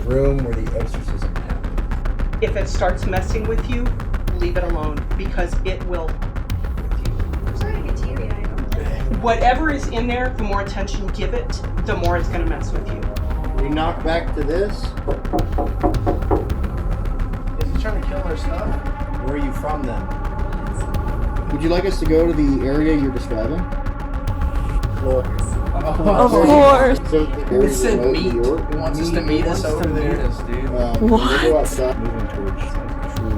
room where the exorcism happened. If it starts messing with you, leave it alone because it will with you. I'm starting to get teary-eyed. Whatever is in there, the more attention you give it, the more it's going to mess with you. We knock back to this. Is he trying to kill our stuff? Where are you from then? Would you like us to go to the area you're describing? Well, Of course. So the It said remote meet. New York. It wants us to meet us over there. Dude. What? We'll go outside. Moving towards the tree.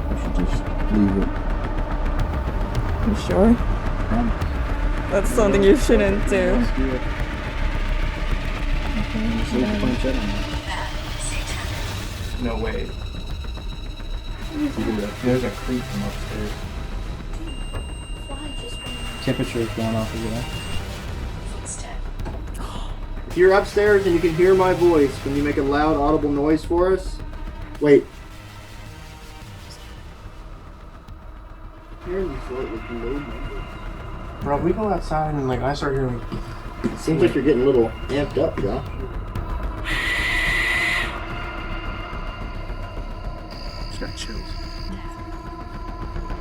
We should just leave it. You sure? That's something you shouldn't do. Let's do it. Just leave the planchette on there. No way. There's a creep from upstairs. Fly just went Temperature is going off again. If you're upstairs and you can hear my voice, can you make a loud, audible noise for us? Wait. Hearing you float with low number. Bro, if we go outside and like I start hearing. Seems like you're getting a little amped up, Josh. Just got chills.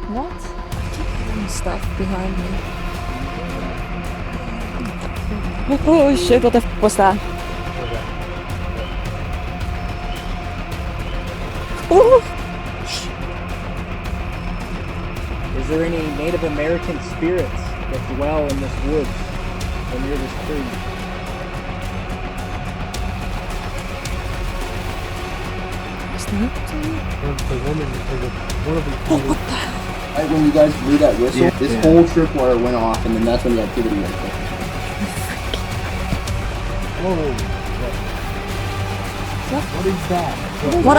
What? I keep hearing stuff behind me. Oh shit, what the f was that? Oh! Is there any Native American spirits that dwell in this woods or near this tree? What's that? The woman, one of them. Oh, what the hell? Right when you guys blew that whistle, Yeah. this whole tripwire went off, and then that's when the activity went off. Whoa. What is that? What?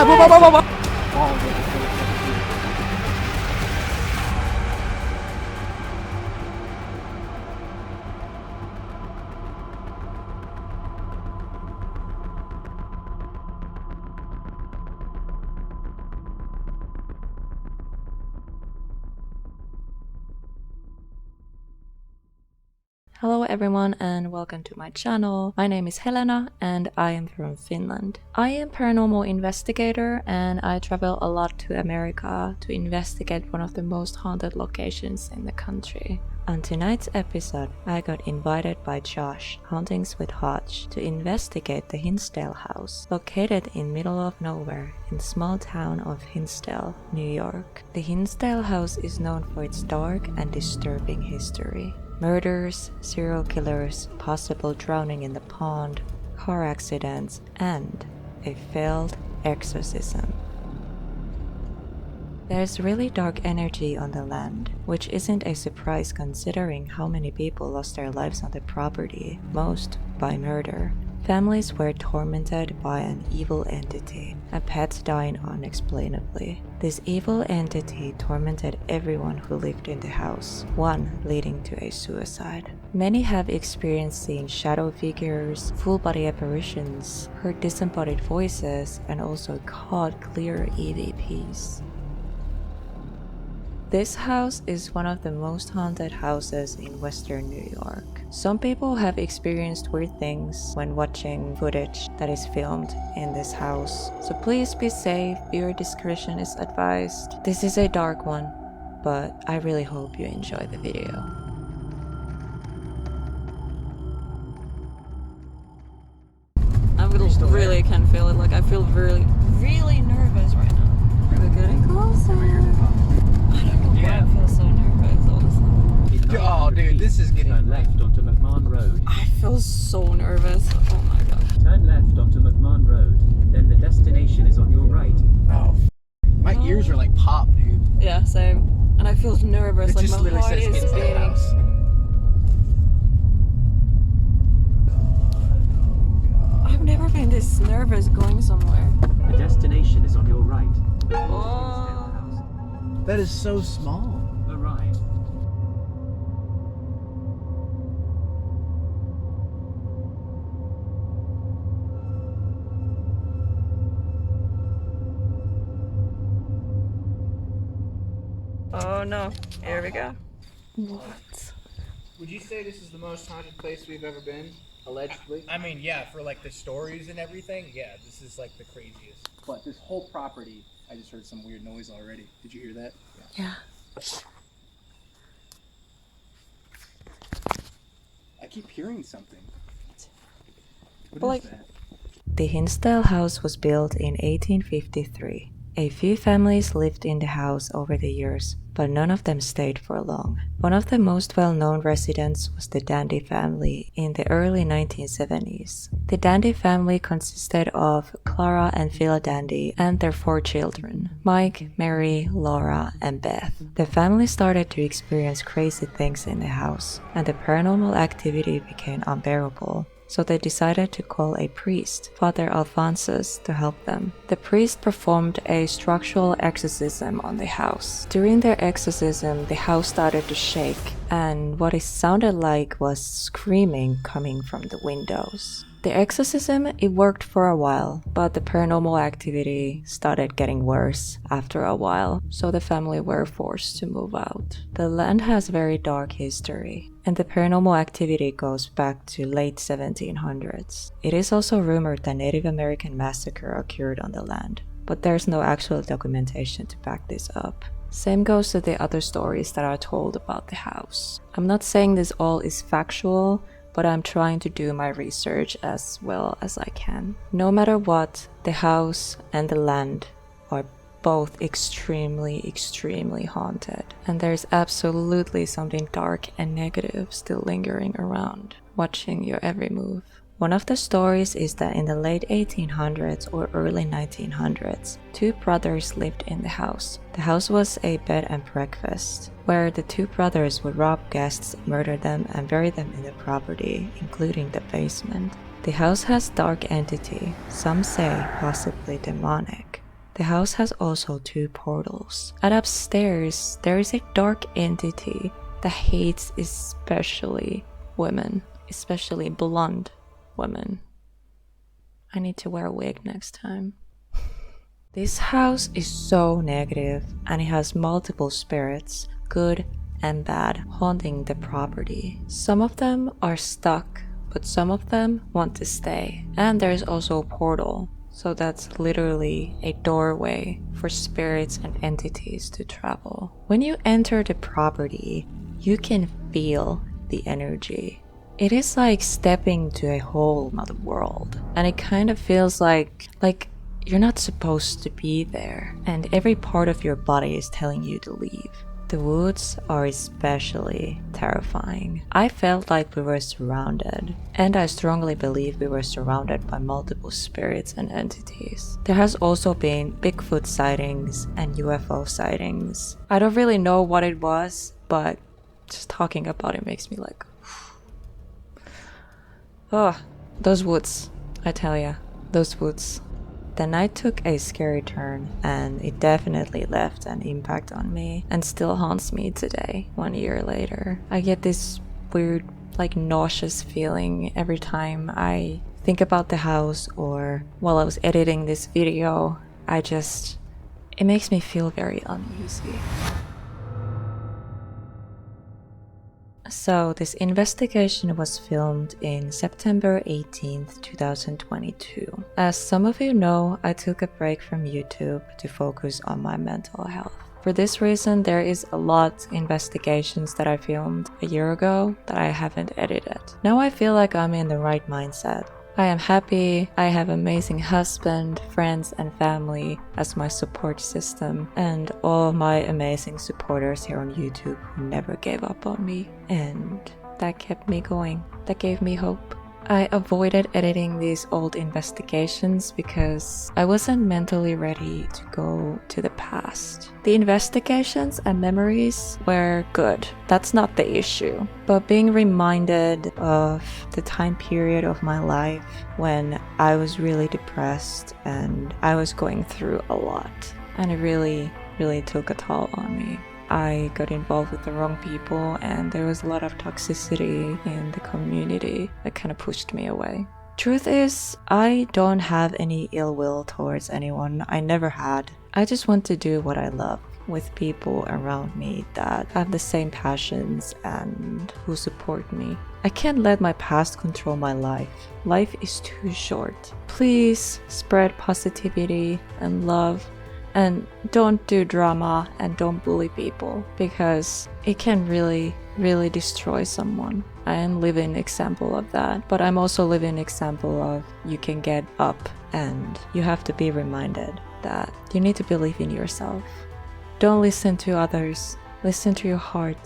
Hello everyone and welcome to my channel. My name is Helena and I am from Finland. I am paranormal investigator and I travel a lot to America to investigate one of the most haunted locations in the country. On tonight's episode, I got invited by Josh, Hauntings with Hodge, to investigate the Hinsdale house, located in middle of nowhere in small town of Hinsdale, New York. The Hinsdale house is known for its dark and disturbing history. Murders, serial killers, possible drowning in the pond, car accidents, and a failed exorcism. There's really dark energy on the land, which isn't a surprise considering how many people lost their lives on the property, most by murder. Families were tormented by an evil entity, and pets dying unexplainably. This evil entity tormented everyone who lived in the house, one leading to a suicide. Many have experienced seeing shadow figures, full-body apparitions, heard disembodied voices, and also caught clear EVPs. This house is one of the most haunted houses in Western New York. Some people have experienced weird things when watching footage that is filmed in this house. So please be safe, viewer discretion is advised. This is a dark one, but I really hope you enjoy the video. I really can feel it, like I feel really nervous right now. Are we getting closer? I don't know why I feel so nervous all of a sudden. Oh, dude, this is getting Turn left onto McMahon Road. I feel so nervous. Oh my god. Turn left onto McMahon Road. Then the destination is on your right. Oh, my ears are like pop, dude. Yeah, same. And I feel nervous, It like just my literally heart says is Hinsdale beating. House. I've never been this nervous going somewhere. The destination is on your right. Oh. That is so small. Arrive. Oh no, here we go. What? Would you say this is the most haunted place we've ever been? allegedly. I mean, yeah, for like the stories and everything, yeah, this is like the craziest. But this whole property, I just heard some weird noise already. Did you hear that? Yeah. I keep hearing something. What But, is like, that? The Hinsdale house was built in 1853. A few families lived in the house over the years, but none of them stayed for long. One of the most well-known residents was the Dandy family in the early 1970s. The Dandy family consisted of Clara and Phil Dandy and their 4 children, Mike, Mary, Laura, and Beth. The family started to experience crazy things in the house, and the paranormal activity became unbearable. So they decided to call a priest, Father Alphonsus, to help them. The priest performed a structural exorcism on the house. During their exorcism, the house started to shake, and what it sounded like was screaming coming from the windows. The exorcism, it worked for a while, but the paranormal activity started getting worse after a while, so the family were forced to move out. The land has very dark history, and the paranormal activity goes back to late 1700s. It is also rumored that Native American massacre occurred on the land, but there's no actual documentation to back this up. Same goes to the other stories that are told about the house. I'm not saying this all is factual, but I'm trying to do my research as well as I can. No matter what, the house and the land are both extremely haunted, and there's absolutely something dark and negative still lingering around, watching your every move. One of the stories is that in the late 1800s or early 1900s, 2 brothers lived in the house. The house was a bed and breakfast, where the 2 brothers would rob guests, murder them, and bury them in the property, including the basement. The house has dark entity, some say possibly demonic. The house has also 2 portals. And upstairs, there is a dark entity that hates especially women, especially blonde women. I need to wear a wig next time. This house is so negative, and it has multiple spirits, good and bad, haunting the property. Some of them are stuck, but some of them want to stay. And there's also a portal, so that's literally a doorway for spirits and entities to travel. When you enter the property, you can feel the energy. It is like stepping to a whole other world, and it kind of feels like you're not supposed to be there, and every part of your body is telling you to leave. The woods are especially terrifying. I felt like we were surrounded, and I strongly believe we were surrounded by multiple spirits and entities. There has also been Bigfoot sightings and UFO sightings. I don't really know what it was, but just talking about it makes me like, oh, those woods, I tell ya, those woods. The night took a scary turn, and it definitely left an impact on me and still haunts me today, 1 year later. I get this weird, like, nauseous feeling every time I think about the house, or while I was editing this video, it makes me feel very uneasy. So this investigation was filmed in September 18th, 2022. As some of you know, I took a break from YouTube to focus on my mental health. For this reason, there is a lot investigations that I filmed a year ago that I haven't edited. Now I feel like I'm in the right mindset. I am happy, I have amazing husband, friends and family as my support system, and all my amazing supporters here on YouTube who never gave up on me, and that kept me going, that gave me hope. I avoided editing these old investigations because I wasn't mentally ready to go to the past. The investigations and memories were good, that's not the issue, but being reminded of the time period of my life when I was really depressed and I was going through a lot, and it really took a toll on me. I got involved with the wrong people, and there was a lot of toxicity in the community that kind of pushed me away. Truth is, I don't have any ill will towards anyone. I never had. I just want to do what I love. with people around me that have the same passions and who support me. I can't let my past control my life. Life is too short. Please spread positivity and love, and don't do drama and don't bully people, because it can really destroy someone. I am living example of that, but I'm also living example of you can get up, and you have to be reminded that you need to believe in yourself. Don't listen to others, listen to your heart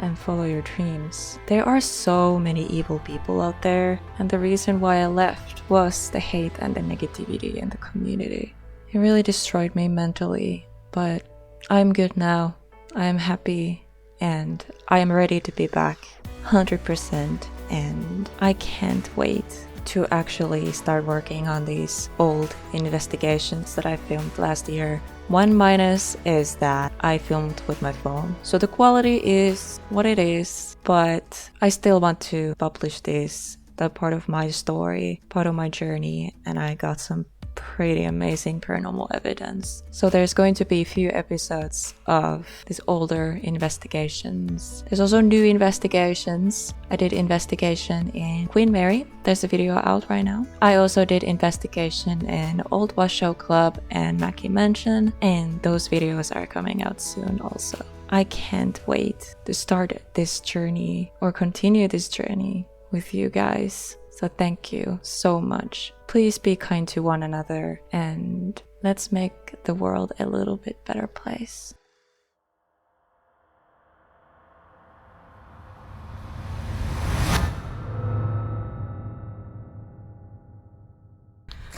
and follow your dreams. There are so many evil people out there, and the reason why I left was the hate and the negativity in the community. It really destroyed me mentally, but I'm good now. I am happy, and I am ready to be back 100%, and I can't wait to actually start working on these old investigations that I filmed last year. One minus is that I filmed with my phone, so the quality is what it is, but I still want to publish this, that part of my story, part of my journey, and I got some pretty amazing paranormal evidence. So there's going to be a few episodes of these older investigations. There's also new investigations. I did investigation in Queen Mary. There's a video out right now. I also did investigation in Old Washoe Club and Mackey Mansion, and those videos are coming out soon also. I can't wait to start this journey or continue this journey with you guys. So thank you so much. Please be kind to one another, and let's make the world a little bit better place.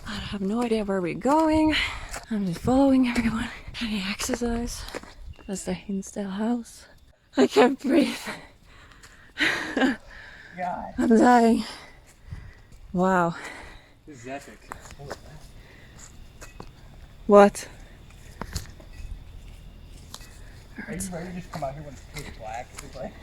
I have no idea where we're going. I'm just following everyone. Any exercise? That's the Hinsdale house. I can't breathe. God. I'm dying. Wow. This is epic. Holy man. What? Are you ready to just come out here when it's pitch black? It's like...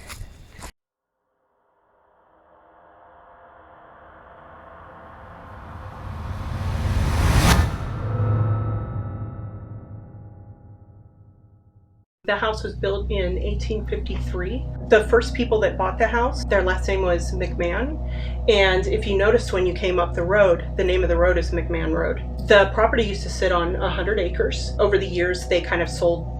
The house was built in 1853. The first people that bought the house, their last name was McMahon. And if you noticed when you came up the road, the name of the road is McMahon Road. The property used to sit on 100 acres. Over the years, they kind of sold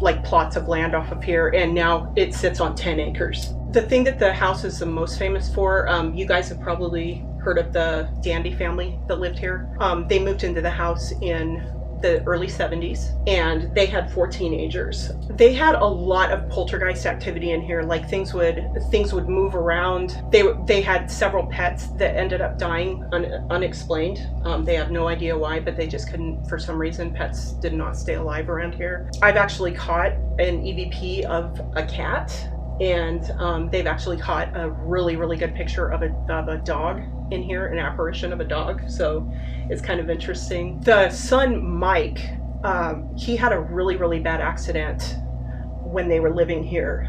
like plots of land off of here, and now it sits on 10 acres. The thing that the house is the most famous for, you guys have probably heard of the Dandy family that lived here. They moved into the house in the early 70s, and they had 4 teenagers. They had a lot of poltergeist activity in here. Like things would move around. They had several pets that ended up dying unexplained. They have no idea why, but they just couldn't, for some reason, pets did not stay alive around here. I've actually caught an EVP of a cat, and they've actually caught a really good picture of a dog in here, an apparition of a dog. So it's kind of interesting. The son, Mike, he had a really bad accident when they were living here,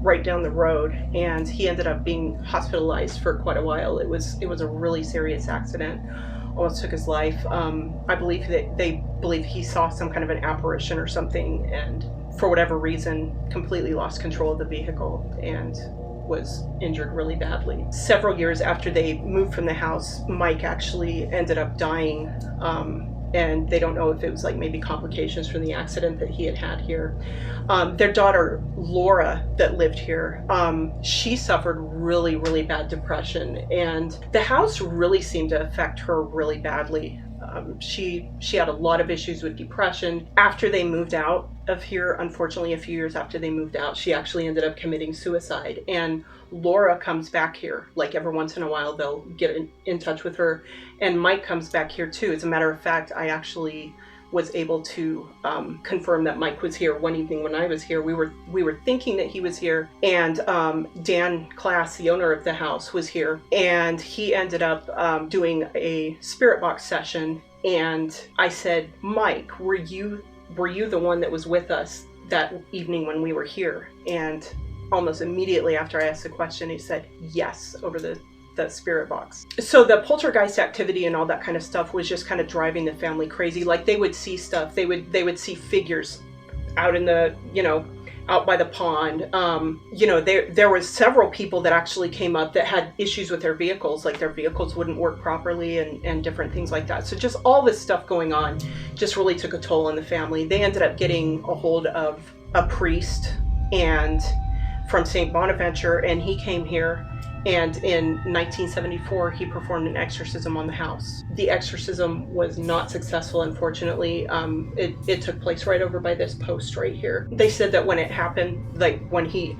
right down the road, and he ended up being hospitalized for quite a while. It was a really serious accident, almost took his life. I believe that they believe he saw some kind of an apparition or something, and for whatever reason completely lost control of the vehicle and was injured really badly. Several years after they moved from the house, Mike actually ended up dying, and they don't know if it was like maybe complications from the accident that he had here. Their daughter Laura that lived here, she suffered really bad depression, and the house really seemed to affect her really badly. She had a lot of issues with depression. After they moved out of here, unfortunately, a few years after they moved out, she actually ended up committing suicide. And Laura comes back here, like every once in a while they'll get in touch with her. And Mike comes back here too. As a matter of fact, I actually was able to confirm that Mike was here one evening when I was here. We were thinking that he was here, and Dan Class, the owner of the house, was here, and he ended up doing a spirit box session. And I said, Mike, were you the one that was with us that evening when we were here? And almost immediately after I asked the question, he said yes, over the spirit box. So the poltergeist activity and all that kind of stuff was just kind of driving the family crazy. Like they would see stuff, they would see figures out in the, out by the pond. There was several people that actually came up that had issues with their vehicles, like their vehicles wouldn't work properly and different things like that. So just all this stuff going on just really took a toll on the family. They ended up getting a hold of a priest and from St. Bonaventure, and he came here, and in 1974 he performed an exorcism on the house. The exorcism was not successful, unfortunately. It took place right over by this post right here. They said that when it happened, like when he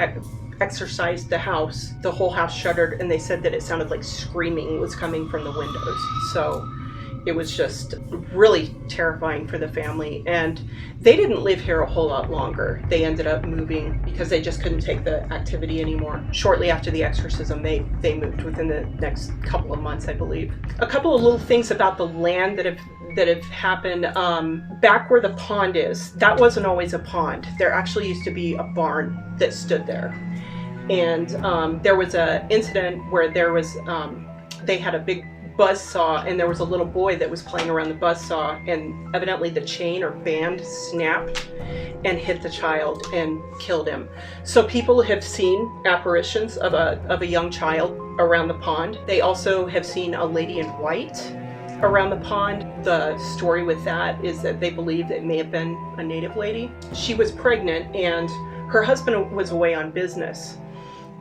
exorcised the house, the whole house shuddered, and they said that it sounded like screaming was coming from the windows. So it was just really terrifying for the family, and they didn't live here a whole lot longer. They ended up moving because they just couldn't take the activity anymore. Shortly after the exorcism, they moved within the next couple of months, I believe. A couple of little things about the land that have happened. Back where the pond is, that wasn't always a pond. There actually used to be a barn that stood there, and there was an incident where there was they had a big buzzsaw, and there was a little boy that was playing around the buzzsaw, and evidently the chain or band snapped and hit the child and killed him. So people have seen apparitions of a young child around the pond. They also have seen a lady in white around the pond. The story with that is that they believe that it may have been a native lady. She was pregnant, and her husband was away on business,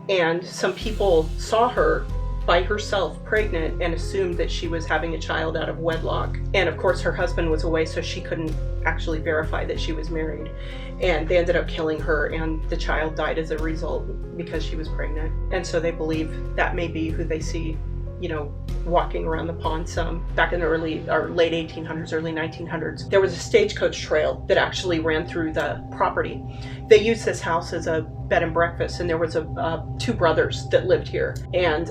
and some people saw her by herself pregnant and assumed that she was having a child out of wedlock. And of course her husband was away, so she couldn't actually verify that she was married, and they ended up killing her, and the child died as a result because she was pregnant. And so they believe that may be who they see walking around the pond some. Back in the late 1800s, early 1900s, there was a stagecoach trail that actually ran through the property. They used this house as a bed and breakfast, and there was two brothers that lived here, and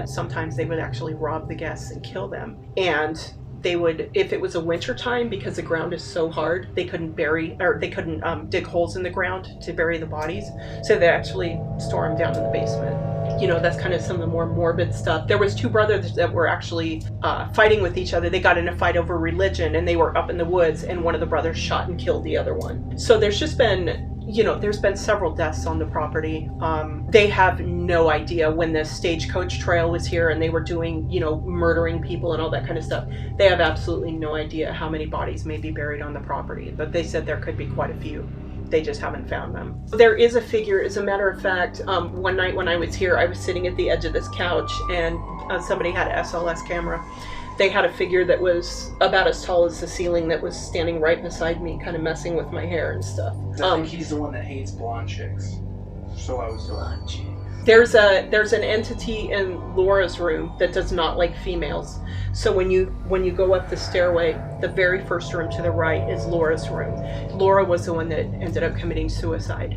sometimes they would actually rob the guests and kill them. And they would, if it was a winter time, because the ground is so hard, they couldn't dig holes in the ground to bury the bodies, so they actually store them down in the basement. That's kind of some of the more morbid stuff. There was two brothers that were actually fighting with each other. They got in a fight over religion, and they were up in the woods, and one of the brothers shot and killed the other one. So there's just been there's been several deaths on the property. They have no idea when the stagecoach trail was here and they were doing, murdering people and all that kind of stuff. They have absolutely no idea how many bodies may be buried on the property, but they said there could be quite a few. They just haven't found them. There is a figure, as a matter of fact, one night when I was here, I was sitting at the edge of this couch, and somebody had an SLS camera. They had a figure that was about as tall as the ceiling that was standing right beside me, kind of messing with my hair and stuff. I think he's the one that hates blonde chicks. So I was blonde chicks. There's an entity in Laura's room that does not like females. So when you go up the stairway, the very first room to the right is Laura's room. Laura was the one that ended up committing suicide.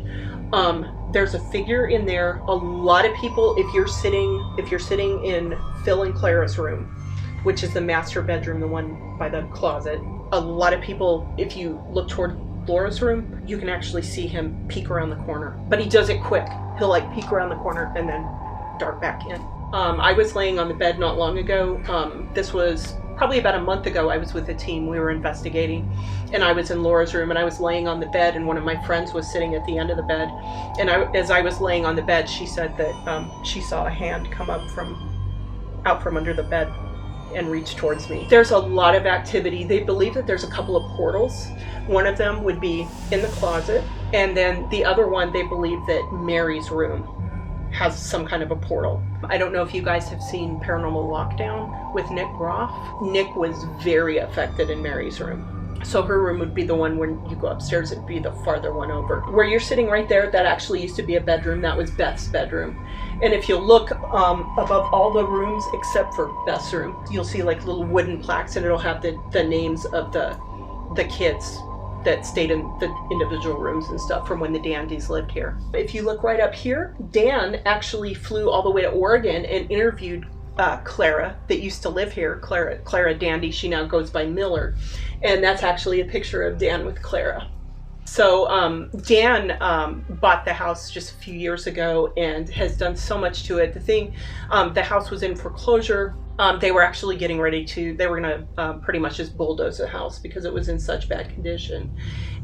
There's a figure in there. A lot of people, if you're sitting in Phil and Clara's room, which is the master bedroom, the one by the closet, a lot of people, if you look toward Laura's room, you can actually see him peek around the corner. But he does it quick. He'll peek around the corner and then dart back in. I was laying on the bed not long ago. This was probably about a month ago. I was with a team. We were investigating, and I was in Laura's room, and I was laying on the bed, and one of my friends was sitting at the end of the bed. And as I was laying on the bed, she said that she saw a hand come up out from under the bed and reach towards me. There's a lot of activity. They believe that there's a couple of portals. One of them would be in the closet, and then the other one, they believe that Mary's room has some kind of a portal. I don't know if you guys have seen Paranormal Lockdown with Nick Groff. Nick was very affected in Mary's room. So her room would be the one when you go upstairs, it'd be the farther one over. Where you're sitting right there, that actually used to be a bedroom. That was Beth's bedroom. And if you look above all the rooms except for Beth's room, you'll see little wooden plaques, and it'll have the names of the kids that stayed in the individual rooms and stuff from when the Dandies lived here. If you look right up here, Dan actually flew all the way to Oregon and interviewed Clara that used to live here, Clara Dandy. She now goes by Miller, and that's actually a picture of Dan with Clara. So Dan bought the house just a few years ago and has done so much to it. The house was in foreclosure. They were actually getting ready to, they were going to pretty much just bulldoze the house because it was in such bad condition.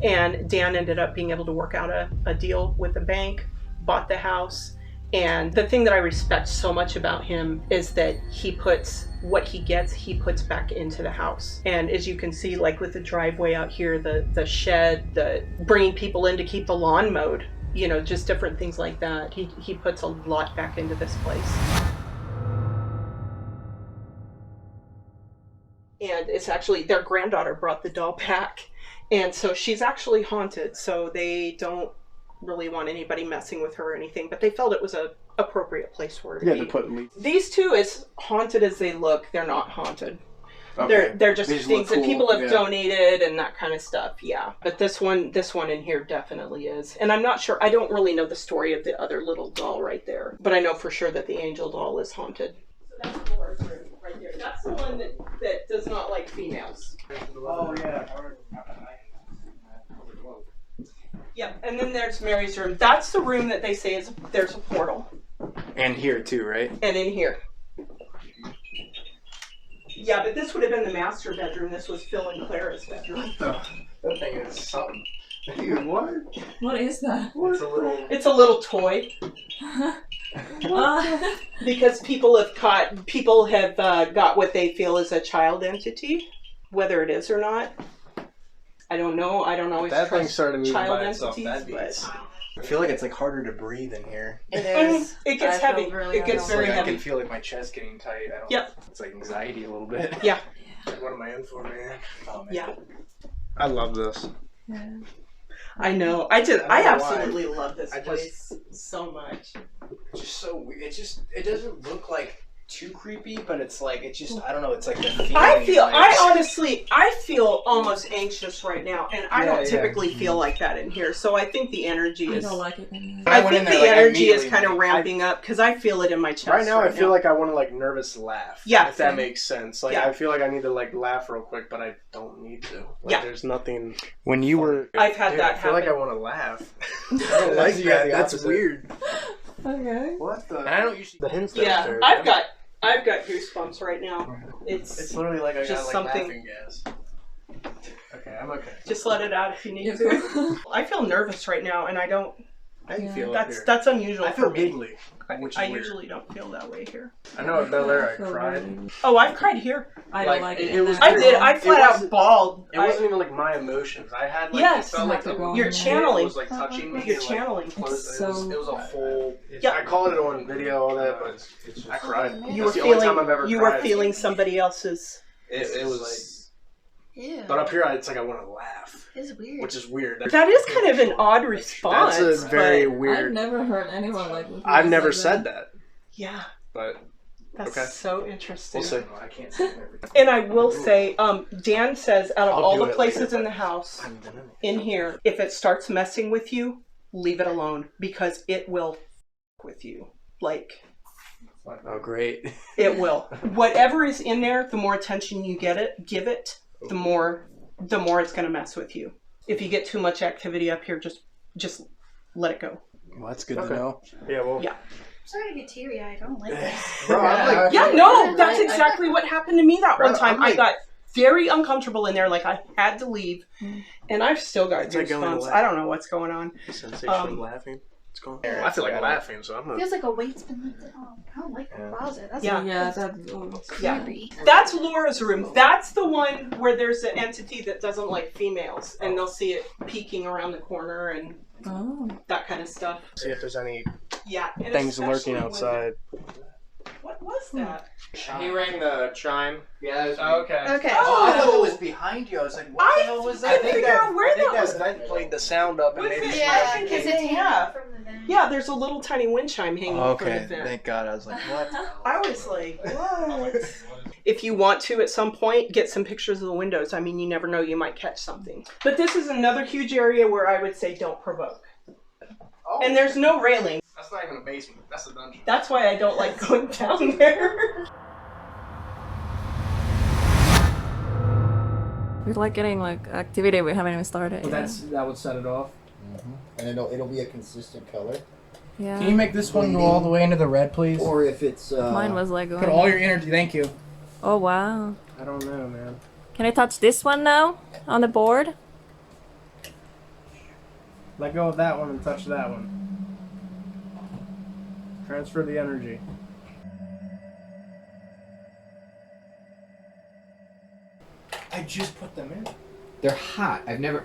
And Dan ended up being able to work out a deal with the bank, bought the house. And the thing that I respect so much about him is that he puts what he gets, he puts back into the house. And as you can see, like with the driveway out here, the shed, the bringing people in to keep the lawn mowed, you know, just different things like that. He puts a lot back into this place. And it's actually, their granddaughter brought the doll back. And so she's actually haunted. So they don't really want anybody messing with her or anything, but they felt it was a appropriate place for her to be. To put These two, as haunted as they look, they're not haunted. Okay. They're just These things look that people cool, have donated and that kind of stuff. Yeah, but this one in here definitely is. And I'm not sure. I don't really know the story of the other little doll right there, but I know for sure that the angel doll is haunted. So that's Laura's room right there. That's the one that does not like females. Oh yeah. Yep, and then there's Mary's room. That's the room that they say is there's a portal. And here too, right? And in here. Yeah, but this would have been the master bedroom. This was Phil and Clara's bedroom. That thing is something. Dude, what? What is that? It's a little toy. Because people have got what they feel is a child entity, whether it is or not. I don't know. I don't always That thing trust started moving child by itself. entities, That'd be but I feel like it's like harder to breathe in here. It is. it gets I feel heavy. really It gets It's very like I heavy. can feel like my chest getting tight. I don't, Yep. It's like anxiety a little bit. Yeah. Like, what am I in for, man? Oh, man. Yeah. I love this. I know. I I don't know absolutely love this I just- place so much. It's just so weird. It doesn't look like too creepy, but it's like, it's just, I don't know, it's like the feeling. I like, feel almost anxious right now, and I don't typically feel like that in here. So I think the energy I is. don't like it anymore. I went think in there, the like, energy is immediately, kind of like, ramping up because I feel it in my chest. right now I feel like I want to like nervous laugh. Yeah. If that makes sense. Like Yeah. I feel like I need to like laugh real quick, but I don't need to. Like, Yeah. There's nothing. When you were, I've had dude, that I feel like I happen. want to laugh. I don't like that. That's weird. Okay. What the? And I don't usually the Hinsdale Yeah, stairs. I've got goosebumps right now. It's literally like I just got like something- laughing gas. Okay, I'm okay. Just let it out if you need You're to. cool. I feel nervous right now, and I don't. How do you Yeah. feel up That's here? that's unusual I for feel me. giggly, which is I weird. usually don't feel that way here. I know at Bel Air I feel cried. really- Oh, I've cried here. I Like, don't like it it. was- I did. I It flat out wasn't- bawled. It wasn't even like my emotions. I had like Yes. it felt like You're the You're channeling. It was like touching me. You're and, like, channeling. close- It's it was a whole. Yeah. I caught it on video, all that, but I cried. You That's were the only time I've feeling. ever You were cried. feeling somebody else's. It was. Ew. But up here, it's like I want to laugh, It's weird. which is weird. That is kind of an odd response. That's a very but- I've weird. never heard anyone like. I've never said that, Yeah, but that's Okay. so interesting. we'll see. I can't say everything. And I will say, Dan says out of I'll all do the it places later, in the but house, I'm done. in here, if it starts messing with you, leave it alone because it will with you. Like, Oh, great. it will. Whatever is in there, the more attention you give it, the more it's going to mess with you. If you get too much activity up here, just let it go. Well, that's good to know. Yeah, well. Yeah. I'm starting to get teary-eyed. I don't like this. Bro, I'm like, Yeah, no, that's exactly what happened to me that one Bro, time. I'm I like- got very uncomfortable in there, like I had to leave, and I've still got It's like going goosebumps. away. I don't know what's going on. sensation of laughing. It's going. I feel like laughing, so I'm It gonna. feels like a weight's been lifted off. I don't like the Yeah. closet. That's Yeah. Yeah, that's that. Yeah. creepy. That's Laura's room. That's the one where there's an entity that doesn't like females, and they'll see it peeking around the corner and Oh. that kind of stuff. See if there's any Yeah. And things especially lurking when- outside. What was that? He rang the chime. Yeah, that was Okay. Okay. Oh! I thought it was behind you. I was like, what the hell was that? I figured out where that was. Vent played the sound up, and Was maybe it? she Yeah, I think because it's it's hanging yeah. from the vent. Yeah, there's a little tiny wind chime hanging from Okay, the vent. thank God. I was like, what? I was like, what? If you want to, at some point, get some pictures of the windows. I mean, you never know, you might catch something. But this is another huge area where I would say don't provoke. Oh, And there's no railing. that's not even a basement. That's a dungeon. That's why I don't like going down there. We're like getting like activity we haven't even started. So yet. that would set it off. And it'll be a consistent color. Yeah. Can you make this one go all the way into the red, please? Or if it's Mine was like going. Put all your energy. Thank you. Oh wow. I don't know, man. Can I touch this one now? On the board? Let go of that one and touch that one. Transfer the energy. I just put them in. They're hot. I've never.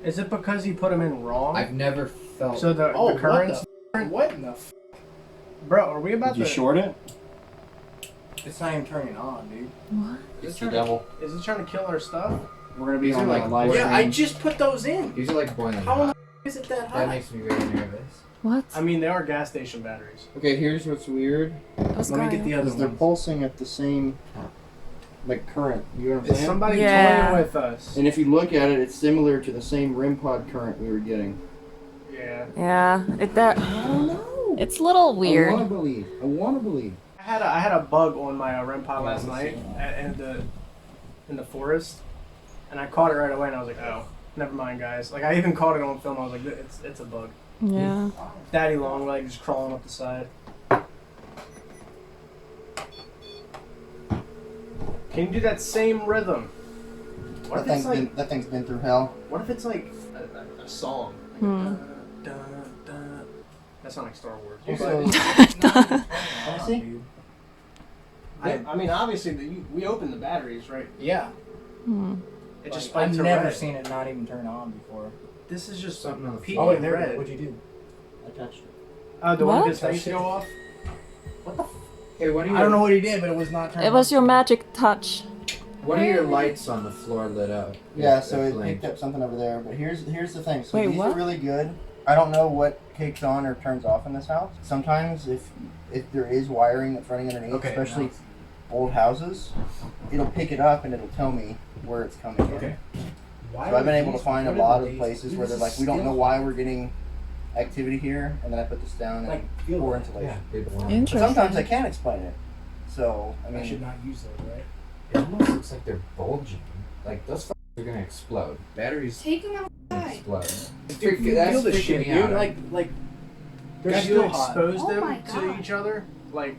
Is it because you put them in wrong? I've never felt. So the currents. What in the? Bro, are we about Did you to? short it? It's not even turning on, dude. What? It's the devil. Is it trying to kill our stuff? We're gonna be These on are like like live boiling. stream. Yeah, I just put those in. These are like boiling. How hot. the is it that hot? That makes me very nervous. What? I mean, they are gas station batteries. Okay, here's what's weird. What's Let me going get the on? other Is they're ones. pulsing at the same like current. You know what I'm Is saying? somebody Yeah. toying with us? And if you look at it, it's similar to the same REM pod current we were getting. Yeah. Yeah, that. I don't know. It's a little I weird. wanna believe. I wanna believe. I had a bug on my REM pod last night in the forest, and I caught it right away, and I was like, oh, never mind, guys. Like I even caught it on film. I was like, it's a bug. Yeah. Daddy long leg just crawling up the side. Can you do that same rhythm? What if it's like? That thing's been through hell. What if it's like a song? Hmm. Dun, dun. That sounds like Star Wars. Also, Honestly? I mean, obviously, we opened the batteries, right? Yeah. Hmm. It just I've spiked to never red. seen it not even turn on before. This is just Something on the peak floor. Oh, wait, and there it red. is. What'd you do? I touched it. Oh, the What? one that things go off? Hey, what are your? I don't know what he did, but it was not turning It was your magic touch. What are your lights on the floor lit up? Yeah, so it blinked. picked up something over there. But here's the thing. So Wait, these what? are really good. I don't know what kicks on or turns off in this house. Sometimes if there is wiring that's running underneath, Okay, especially now- old houses, it'll pick it up and it'll tell me where it's coming in. Okay. So I've been able to find a lot of places where they're like, we don't know why we're getting activity here, and then I put this down and pour insulation. Yeah, good one. But Interesting. sometimes I can't explain it. So I I mean, should not use those, right? It almost looks like they're bulging. Like those are gonna explode. Batteries Take them outside. explode. Dude, you That's feel the freaking shit, me dude. out. Like They're guys, still you hot. expose Oh my them to God. each other? Like,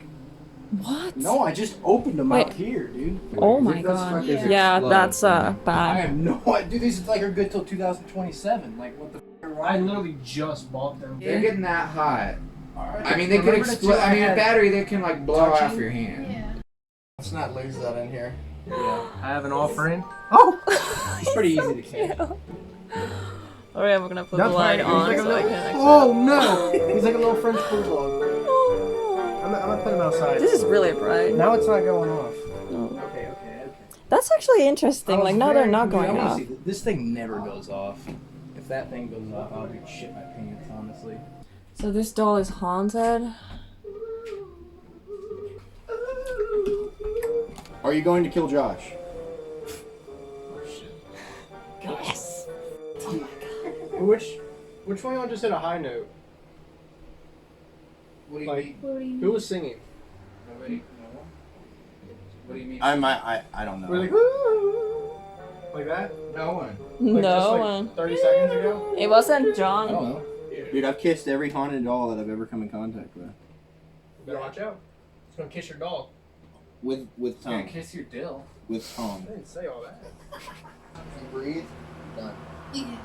What? No, I just opened them Wait. out here, dude. Oh If my those god. fuckers Yeah, explode, that's I bad. have no idea. Dude, these like are good till 2027. Like, what the f*** are wrong? I literally just bought them. They're getting that hot. Alright. I mean, they could Remember the explode. two I mean, I a had battery they can like blow touching? off your hand. Yeah. let's not lose that in here. Yeah. I have an offering. Oh! It's pretty easy to catch. Alright, we're gonna put That's the light fine. on He's so like I a can actually. Oh no! He's like a little French bulldog. I'm gonna put him outside. This is really bright. Now it's not going off. Oh. Okay. That's actually interesting. Like now they're not going off. This thing never goes off. If that thing goes off, I'll be shit my pants, honestly. So this doll is haunted. Are you going to kill Josh? Yes. Which one y'all just hit a high note? What do you Like- mean? What do you Who was singing? Nobody. No. What do you mean? I don't know. We're like, "Woo!" Like that? No one. Like No just like one. 30 seconds ago? It wasn't I John. don't know. Dude, I've kissed every haunted doll that I've ever come in contact with. You better watch out. It's gonna kiss your dog. With Gonna tongue. kiss your dill. With I tongue. didn't say all that. You breathe. Done. Yeah.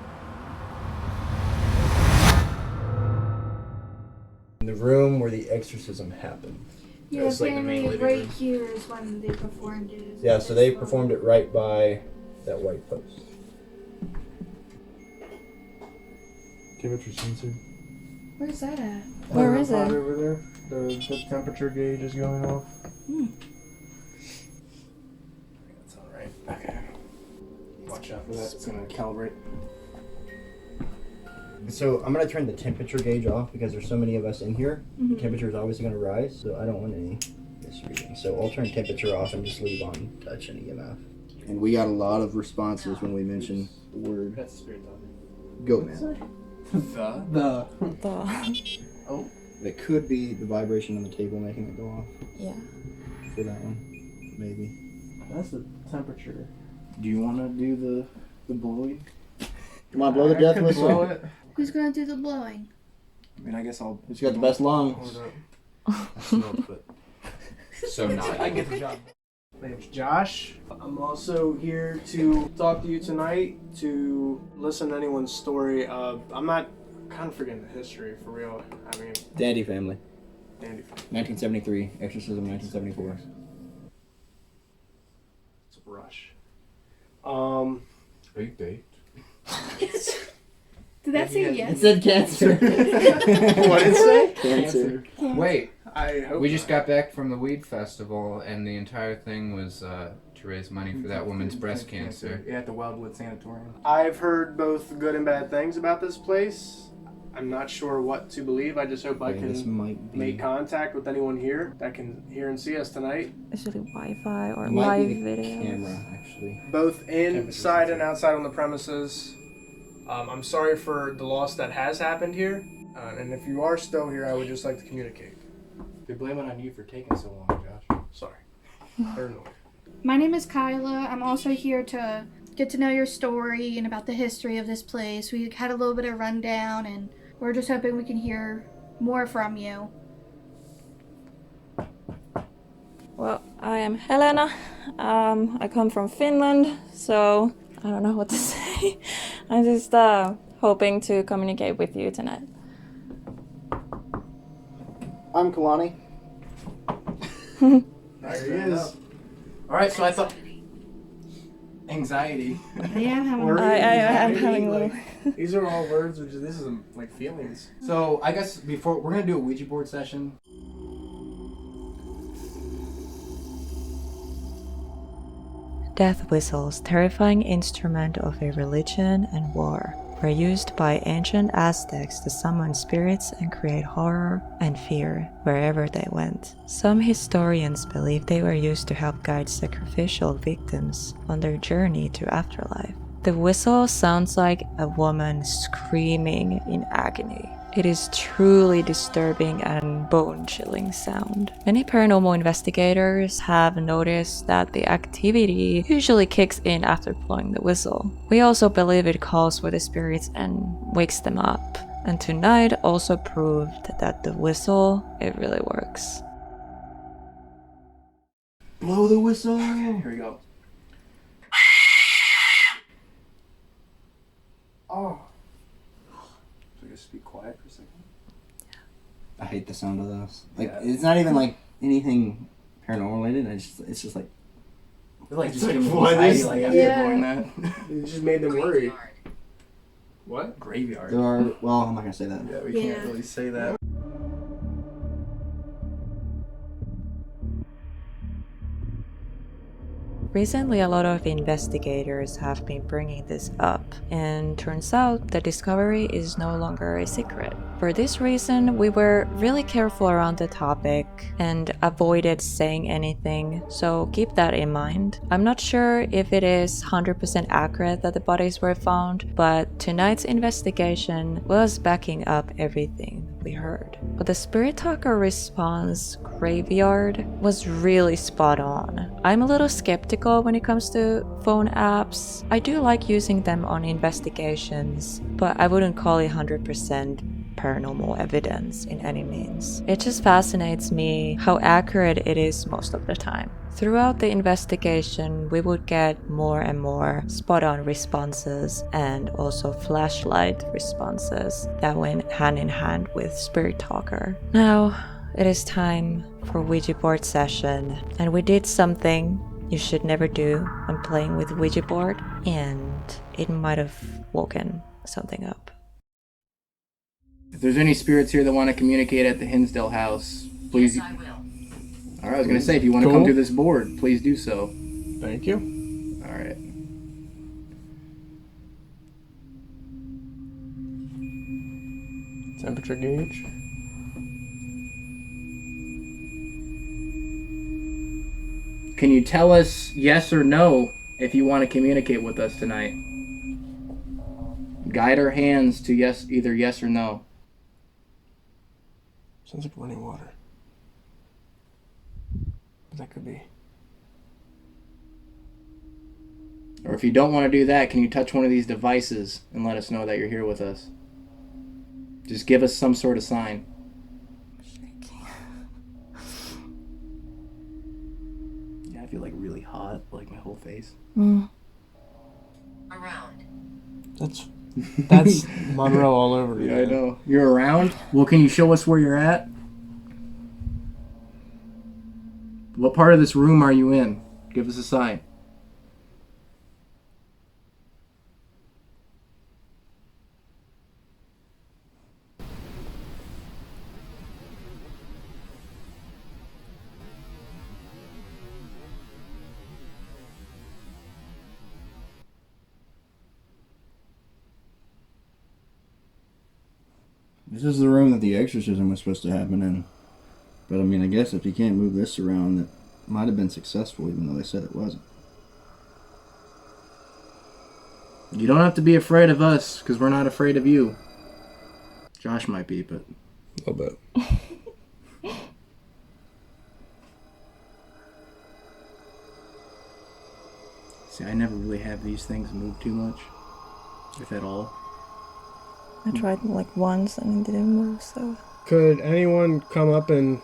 In the room where the exorcism happened. Yeah, It's like the main apparently living right room. here is when they performed it. Yeah, so they performed it right by that white post. Temperature sensor. Where's that at? Where is it? Over there. The temperature gauge is going off. That's alright. Okay. Watch out for that. It's gonna calibrate. So I'm gonna turn the temperature gauge off because there's so many of us in here. Mhm. The temperature is obviously gonna rise, so I don't want any misreading. So I'll turn temperature off and just leave on touch and EMF. And we got a lot of responses when we mentioned the word That's the spirit talking. goat man. The. The- It could be the vibration on the table making it go off yeah. for that one, maybe. That's the temperature. Do you want to do the blowing? Come on, blow the death whistle. Blow it. Who's gonna do the blowing? I mean, I guess I'll. He's got the best lungs. I smelled, but So not. I get the job. My name's Josh. I'm also here to talk to you tonight, to listen to anyone's story. I'm kind of forgetting the history, for real. I mean... Dandy family. Dandy family. 1973. Exorcism 1974. It's a rush. Big date. Did that say yes? It said cancer. What did it say? Cancer. Wait, I hope we just got back from the weed festival, and the entire thing was to raise money for that woman's breast cancer. Yeah, at the Wildwood Sanatorium. I've heard both good and bad things about this place. I'm not sure what to believe. I just hope I This can might be. make contact with anyone here that can hear and see us tonight. Especially Wi-Fi or Might live be the videos. camera, actually. Both inside and outside on the premises. I'm sorry for the loss that has happened here. And if you are still here, I would just like to communicate. They blame it on you for taking so long, Josh. Sorry. Paranoid. My name is Kyla. I'm also here to get to know your story and about the history of this place. We had a little bit of rundown, and we're just hoping we can hear more from you. Well, I am Helena. I come from Finland, so I don't know what to say. I'm just hoping to communicate with you tonight. I'm Kalani. There he is. Alright, so I thought... Anxiety. Yeah, I'm I'm having a little... These are all words, which this is like feelings. So, I guess before... We're gonna do a Ouija board session. Death whistles, terrifying instrument of a religion and war, were used by ancient Aztecs to summon spirits and create horror and fear wherever they went. Some historians believe they were used to help guide sacrificial victims on their journey to afterlife. The whistle sounds like a woman screaming in agony. It is truly disturbing and bone-chilling sound. Many paranormal investigators have noticed that the activity usually kicks in after blowing the whistle. We also believe it calls for the spirits and wakes them up. And tonight also proved that the whistle, it really works. Blow the whistle. Here we go. Oh. So just be quiet for a second. I hate the sound of those. Like, Yeah. it's not even like anything paranormal related. It's just like. It's like just Like, getting what anxiety is- like after Yeah. blowing that. It just made them worry. What? Graveyard. There are. Well, I'm not gonna say that. Yeah, we Yeah. can't really say that. Recently, a lot of investigators have been bringing this up, and turns out the discovery is no longer a secret. For this reason, we were really careful around the topic and avoided saying anything, so keep that in mind. I'm not sure if it is 100% accurate that the bodies were found, but tonight's investigation was backing up everything we heard. But the Spirit Talker response, graveyard, was really spot on. I'm a little skeptical when it comes to phone apps. I do like using them on investigations, but I wouldn't call it 100% paranormal evidence in any means. It just fascinates me how accurate it is most of the time. Throughout the investigation, we would get more and more spot-on responses and also flashlight responses that went hand in hand with Spirit Talker. Now, it is time for Ouija board session, and we did something you should never do when playing with Ouija board, and it might have woken something up. If there's any spirits here that want to communicate at the Hinsdale house, please. I will. Alright, I was gonna say, if you want to come to this board, please do so. Thank you. Alright. Temperature gauge. Can you tell us yes or no if you want to communicate with us tonight? Guide our hands to yes, either yes or no. Sounds like running water. That could be. Or if you don't want to do that, can you touch one of these devices and let us know that you're here with us? Just give us some sort of sign. Yeah, I feel like really like my whole face. Around. That's Monroe all over Yeah, again. I know. You're around? Well, can you show us where you're at? What part of this room are you in? Give us a sign. This is the room that the exorcism was supposed to happen in. But I mean, I guess if you can't move this around, that might have been successful, even though they said it wasn't. You don't have to be afraid of us, because we're not afraid of you. Josh might be, but... A little bit. See, I never really have these things move too much, if at all. I tried like once and it didn't move, so... Could anyone come up and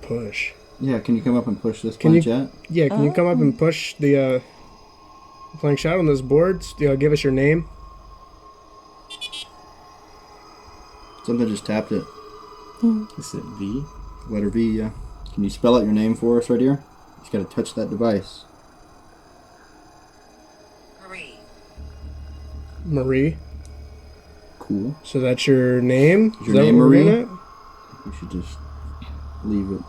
Push. Yeah, can you come up and push this Can you- planchette? Yeah, can you come up and push the playing shot on those boards? Give us your name. Something just tapped it. Is it V? Letter V, yeah. Can you spell out your name for us right here? Just gotta touch that device. Marie. Marie. Cool. So that's your name? Is your that name what we're Marie? looking at? You should just leave it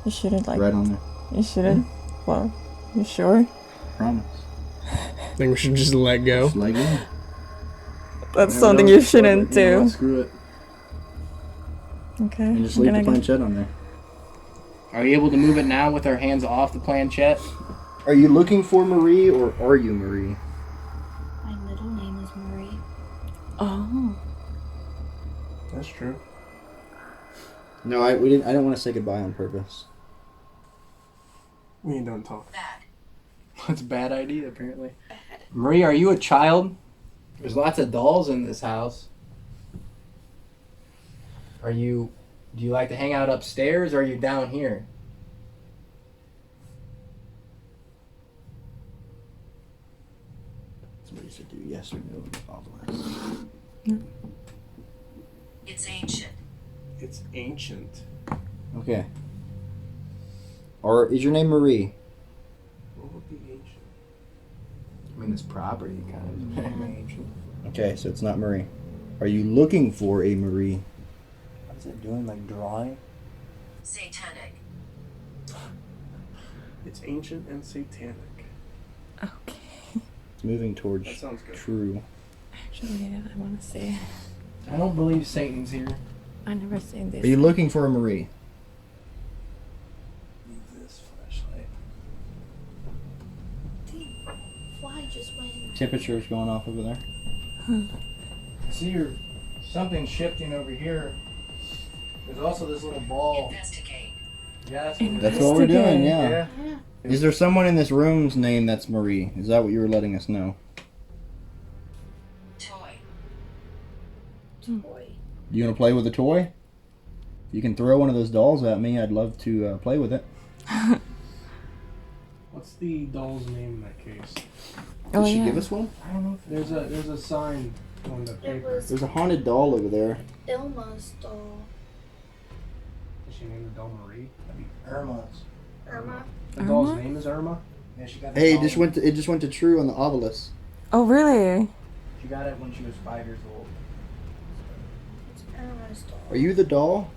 You shouldn't like... right on there. You shouldn't? Well, you sure? Promise. I think we should just let go. Just let go. That's Never something know. you shouldn't You know do. what, screw it. Okay. And just I'm leave the gonna go. planchette on there. Are you able to move it now with our hands off the planchette? Are you looking for Marie, or are you Marie? My middle name is Marie. Oh. That's true. No, I didn't want to say goodbye on purpose. We don't talk. Bad. That's a bad idea, apparently. Marie, are you a child? There's lots of dolls in this house. Do you like to hang out upstairs, or are you down here? Somebody should do yes or no. All the way. It's ancient. It's ancient. Okay. Or is your name Marie? What would be ancient? I mean, this property kind of ancient. Okay, so it's not Marie. Are you looking for a Marie? What is it doing, like drawing? Satanic. It's ancient and satanic. Okay. It's moving towards That sounds good. true. Actually, yeah, I want to see. I don't believe Satan's here. I never seen this. Are you looking for a Marie? Need this flashlight. Fly just went in. Temperature's going off over there. I see something shifting over here. There's also this little ball. Investigate. Yeah, That's what we're doing, yeah. Yeah. Is there someone in this room's name that's Marie? Is that what you were letting us know? Toy. Toy. You gonna play with a toy? If you can throw one of those dolls at me, I'd love to play with it. What's the doll's name in that case? Oh, Did she yeah. give us one? I don't know if there's a sign on the It paper. was There's a haunted doll over there. Ilma's doll. Did she name the doll Marie? That'd be Irma's. Irma. The doll's Irma? name is Irma? Yeah, she got the Hey, doll. it just went to true on the obelisk. Oh, really? She got it when she was 5 years old. It's Irma's doll. Are you the doll?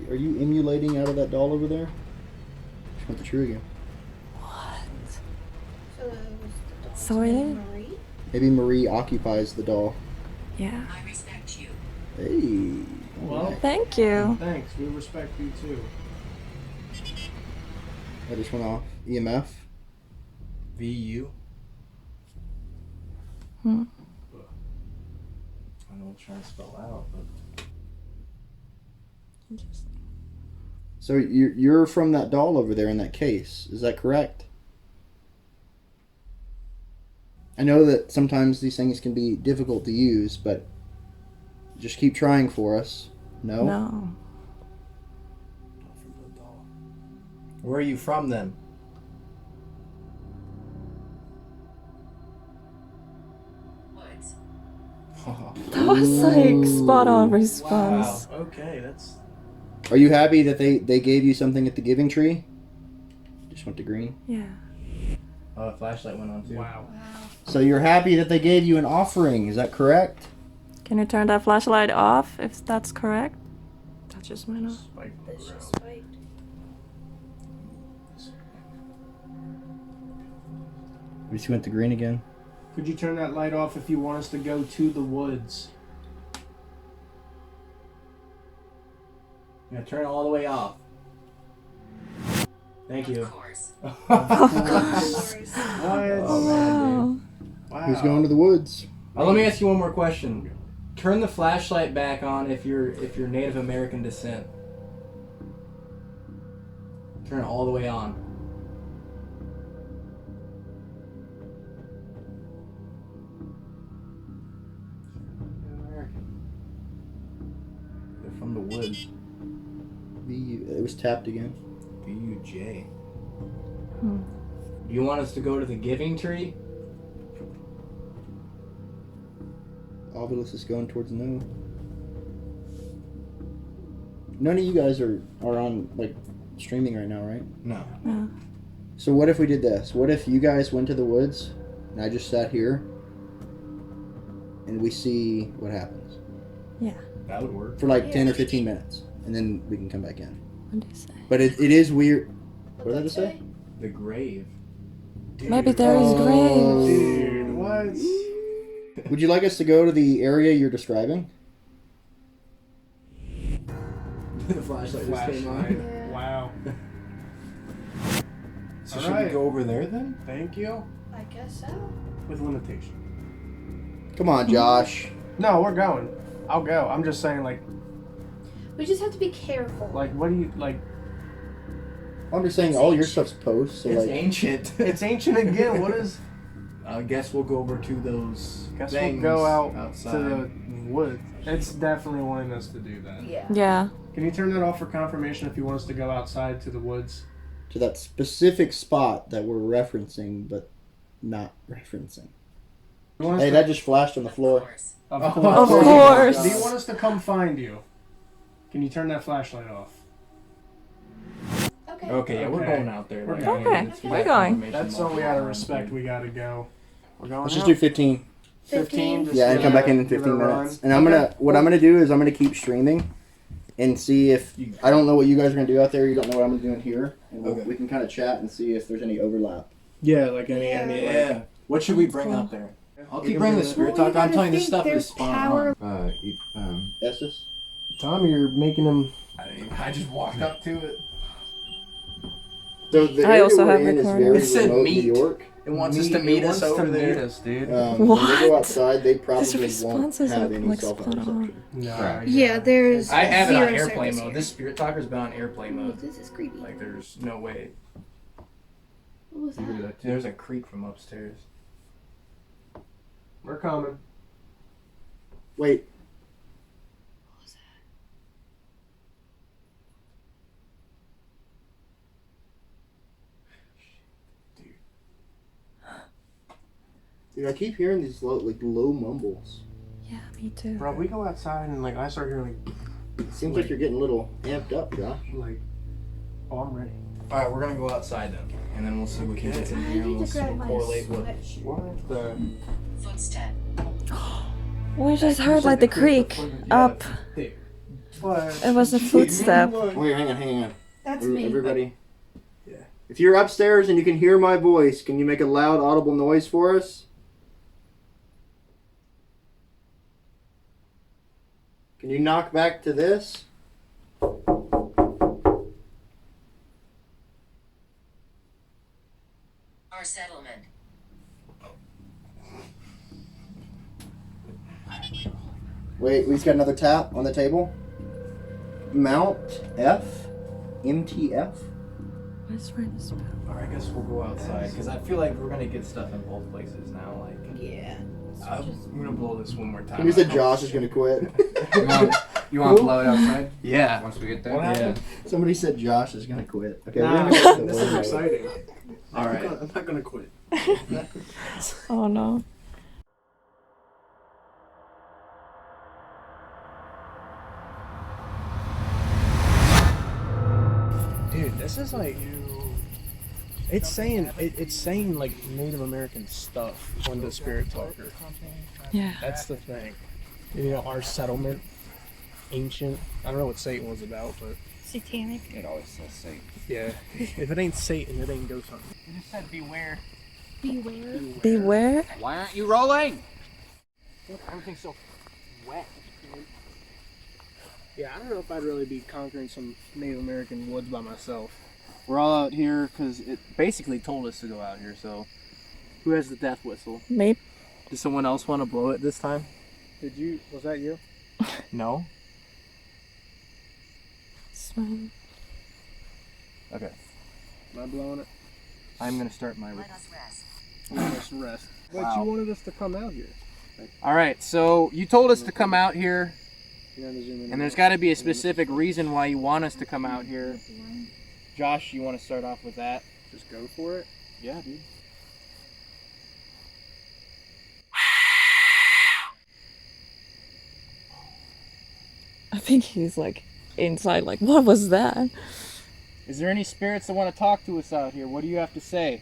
Are you emulating out of that doll over there? Just went to true again. So it was the doll's So it name is? Marie? Maybe Marie occupies the doll. Yeah. I respect you. Hey. Well, alright. Thank you. Thanks. We respect you too. That just went off. EMF. VU. Hmm. I don't know what I'm trying to spell out, but Interesting. So you're from that doll over there in that case. Is that correct? I know that sometimes these things can be difficult to use, but just keep trying for us. No? No. Not from the doll. Where are you from then? Woods. That was like spot on response. Wow. Okay, that's. Are you happy that they gave you something at the giving tree? Just went to green. Yeah. Oh, a flashlight went on too. Wow. So you're happy that they gave you an offering, is that correct? Can you turn that flashlight off if that's correct? That just went off. We just went to green again. Could you turn that light off if you want us to go to the woods? Yeah, turn it all the way off. Thank you. Of course. What? Oh, man, dude. Wow. Who's going to the woods? Let me ask you one more question. Turn the flashlight back on if you're Native American descent. Turn it all the way on. They're from the woods. It was tapped again. B-U-J. You want us to go to the giving tree? Ovilus is going towards no. None of you guys are on like streaming right now, right? No. No. So what if we did this? What if you guys went to the woods and I just sat here and we see what happens? Yeah. That would work. For like 10 or 15 minutes. And then we can come back in. What do you say? But it is weird. What did I just say? The grave. Maybe there is graves. Dude, what? Would you like us to go to the area you're describing? The flashlight just came on. Wow. So should we go over there then? Thank you. I guess so. With limitation. Come on, Josh. No, we're going. I'll go. I'm just saying, like, We just have to be careful. what do you, like... I'm just saying all your stuff's post, so It's like... ancient. It's ancient again. What is... I guess we'll go over to those Guess things we'll go out outside. to the woods. It's definitely wanting us to do that. Yeah. Yeah. Can you turn that off for confirmation if you want us to go outside to the woods? To that specific spot that we're referencing, but not referencing. You want us Hey, to- that just flashed on the floor. Of Of course. Of course. Do you want us to come find you? Can you turn that flashlight off? Okay. Okay, yeah, we're Okay. going out there. We're Like, going. I mean, Okay, it's we're got going. confirmation That's all only the out of time. respect we gotta go. We're going Let's just out. do 15. 15. Just Yeah, and come back in give it 15 a run. minutes. And I'm gonna, what I'm gonna do is I'm gonna keep streaming and see if, I don't know what you guys are gonna do out there, you don't know what I'm doing here. And Okay. we can kind of chat and see if there's any overlap. Yeah, like any Yeah. What should we bring out there? I'll keep bringing the spirit Well, you talk. I'm gotta telling you, this think stuff is there's spot power- on. Estes? Tommy, you're making him. I just walked up to it. So the I area also we're have in is recording. very It said remote meat. New York. It wants us to meet us over there. dude. When they What? go outside, they probably These won't responses have are any like cell phone spot on. reception. No, Yeah, there's I have it on zero airplane service mode. here. This spirit talker's been on airplane Oh, mode. this is creepy. Like, there's no way. What was that? There's a creak from upstairs. We're coming. Wait, What was that? dude, I keep hearing these low mumbles. Yeah, me too. Bro, we go outside and like I start hearing It seems like you're getting a little amped up, Josh. like, oh, I'm ready. All right, we're gonna go outside then, and then we'll see what gets in I here. need We'll to grab my correlate what. sweatshirt. What the? Footstep. We just heard like the creak up. What? It was a footstep. Wait, hang on. That's me. Everybody. Yeah. If you're upstairs and you can hear my voice, can you make a loud, audible noise for us? Can you knock back to this? Our settlement. Wait, we just got another tap on the table. Mount F. MTF. Let's write this down. All right, I guess we'll go outside because I feel like we're gonna get stuff in both places now. Like, Yeah. I'm gonna blow this one more time. Somebody said Josh is gonna quit. You want to blow it outside? Yeah. Once we get there? What happened? Somebody said Josh is gonna quit. Okay, Nah, we're gonna go this is exciting. All right. I'm not gonna quit. Oh no. Dude, this is like it's saying like Native American stuff on the Spirit Talker. Yeah. That's the thing. You know, our settlement, ancient. I don't know what Satan was about, but Satanic. It always says Satan. yeah. If it ain't Satan, it ain't ghost hunting. It just said beware. Beware. Beware? Why aren't you rolling? Everything's so wet. Yeah, I don't know if I'd really be conquering some Native American woods by myself. We're all out here because it basically told us to go out here, so who has the death whistle? Me? Did someone else want to blow it this time? Was that you? No? Smile. Okay. Am I blowing it? I'm going to start my Let us rest. Let us rest. But Wow. you wanted us to come out here. Alright, so you told us to come out here, and there's got to be a specific reason why you want us to come out here. Josh, you want to start off with that? Just go for it? Yeah, dude. I think he's like inside, like, what was that? Is there any spirits that want to talk to us out here? What do you have to say?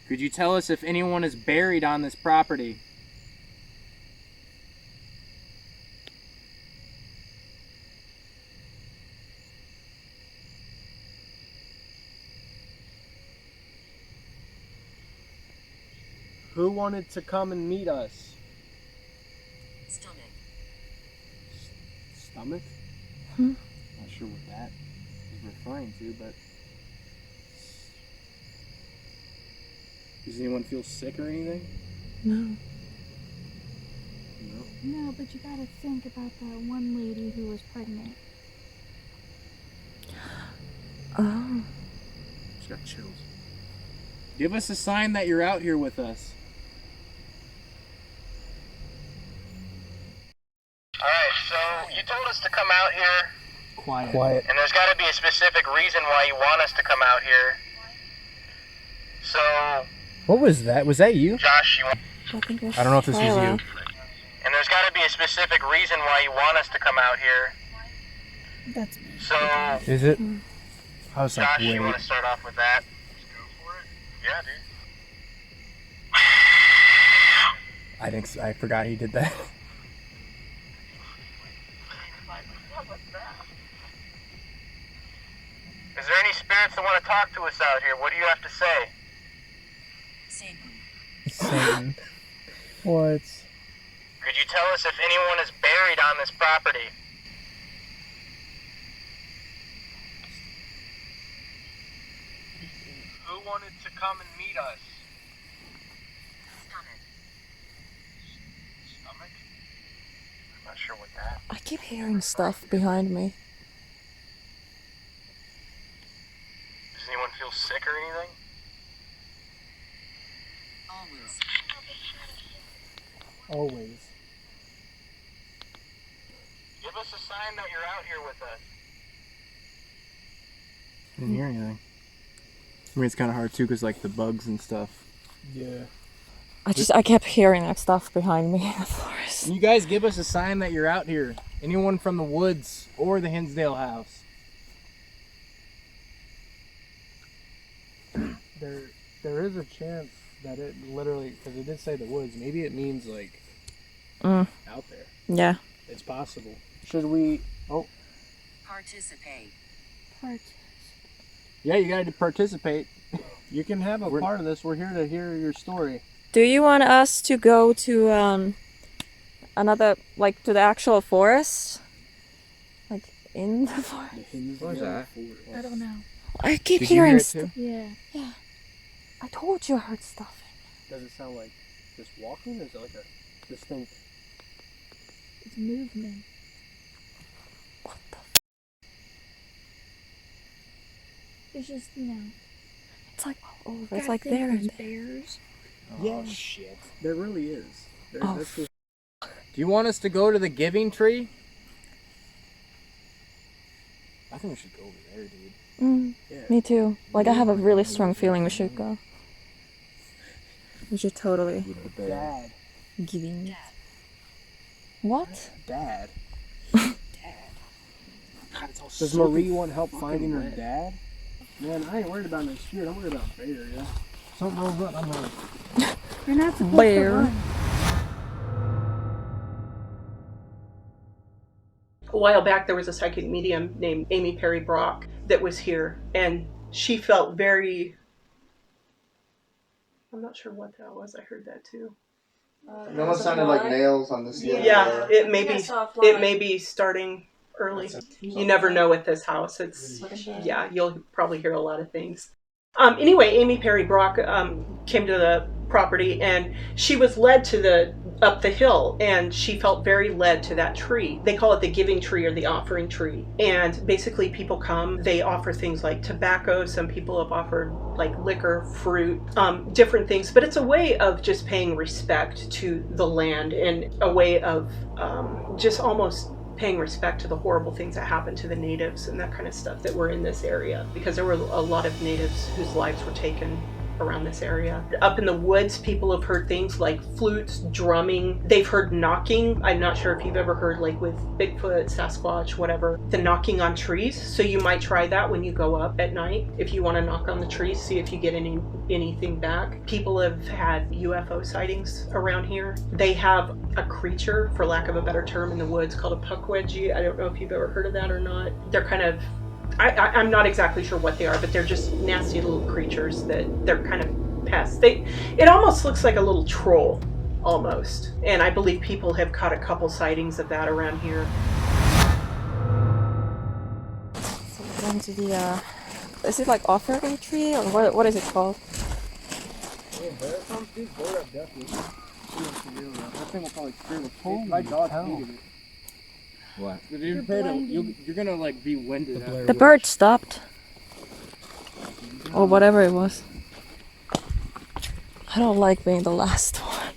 Could you tell us if anyone is buried on this property? Who wanted to come and meet us? Stomach. Stomach? Hmm. Not sure what that is referring to, but... Does anyone feel sick or anything? No. No. No, but you gotta think about that one lady who was pregnant. Oh. Just got chills. Give us a sign that you're out here with us. Alright, so you told us to come out here. Quiet. And there's got to be a specific reason why you want us to come out here. So, What was that? Was that you? Josh, you want... I don't know if this was you. And there's got to be a specific reason why you want us to come out here. That's me. So, Is it? I was like, Josh, you wait. want to start off with that? Just go for it. Yeah, dude. I forgot he did that. Is there any spirits that want to talk to us out here? What do you have to say? Satan. Satan. What? Could you tell us if anyone is buried on this property? Who wanted to come and meet us? Stomach. Stomach? I'm not sure what that. I keep hearing stuff behind me. Does anyone feel sick or anything? Always. Always. Give us a sign that you're out here with us. Didn't hear anything. I mean, it's kind of hard too, cause like the bugs and stuff. Yeah. I kept hearing that stuff behind me in the forest. Can you guys give us a sign that you're out here? Anyone from the woods or the Hinsdale house? There is a chance that it literally, because it did say the woods. Maybe it means like out there. Yeah. It's possible. Should we? Oh. Participate. Yeah, you gotta participate. You can have a part of this. We're here to hear your story. Do you want us to go to another, like, to the actual forest? Like, in the forest? Where's that? I don't know. I keep Did you hearing hear it stuff. too? Yeah. Yeah. I told you I heard stuff. Does it sound like just walking, or is it like a distinct? It's movement. What the It's just, It's like all over. gotta It's like think there there's and there. bears. Oh shit. There really is. Oh, Do you want us to go to the giving tree? I think we should go over there, dude. Yeah. Me too. Like, I have a really strong feeling we should go. We should totally. Dad. Giving it. What? Dad. Does Marie want help finding her dad? Man, I ain't worried about no spirit. I'm worried about bear, yeah. Something rolls up, I'm like... You're not supposed Bear. to run. A while back, there was a psychic medium named Amy Perry Brock that was here, and she felt very... I'm not sure what that was. I heard that too. It almost sounded like nails on the ceiling. Yeah, it may be starting early. You never know with this house. It's you'll probably hear a lot of things. Anyway, Amy Perry Brock came to the property, and she was led up the hill, and she felt very led to that tree. They call it the giving tree or the offering tree. And basically people come, they offer things like tobacco. Some people have offered like liquor, fruit, different things. But it's a way of just paying respect to the land, and a way of just almost paying respect to the horrible things that happened to the natives and that kind of stuff that were in this area, because there were a lot of natives whose lives were taken around this area. Up in the woods, people have heard things like flutes, drumming. They've heard knocking. I'm not sure if you've ever heard, like with Bigfoot, Sasquatch, whatever, the knocking on trees. So you might try that when you go up at night. If you want to knock on the trees, see if you get anything back. People have had UFO sightings around here. They have a creature, for lack of a better term, in the woods called a puckwedgie. I don't know if you've ever heard of that or not. They're kind of, I'm not exactly sure what they are, but they're just nasty little creatures that they're kind of pests. It almost looks like a little troll, almost. And I believe people have caught a couple sightings of that around here. So we're going to the, is it like offering tree, or what is it called? That thing will probably scream with holy. My dog hated it. What? You're gonna like be winded. The bird stopped. Or whatever it was. I don't like being the last one.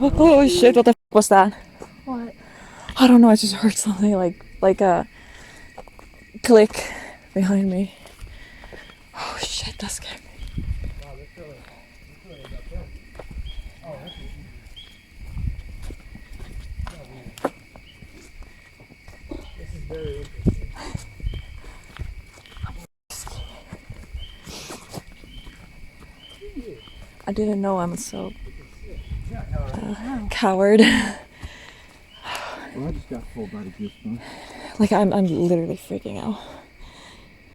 Oh shit, what the f was that? What? I don't know, I just heard something like a click behind me. Oh shit, that scared me. Very interesting. I didn't know I'm so coward. Well, I just got full body goosebumps. Like I'm literally freaking out.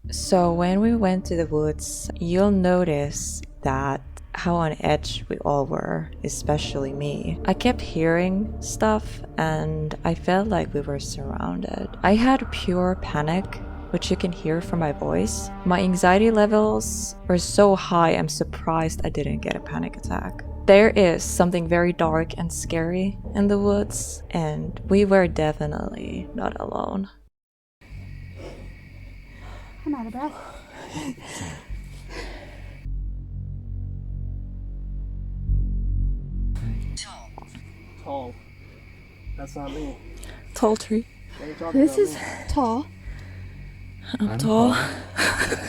So when we went to the woods, you'll notice that how on edge we all were, especially me. I kept hearing stuff and I felt like we were surrounded. I had pure panic, which you can hear from my voice. My anxiety levels were so high, I'm surprised I didn't get a panic attack. There is something very dark and scary in the woods, and we were definitely not alone. I'm out of breath. Tall. That's not me. Tall tree. This is tall. I'm tall.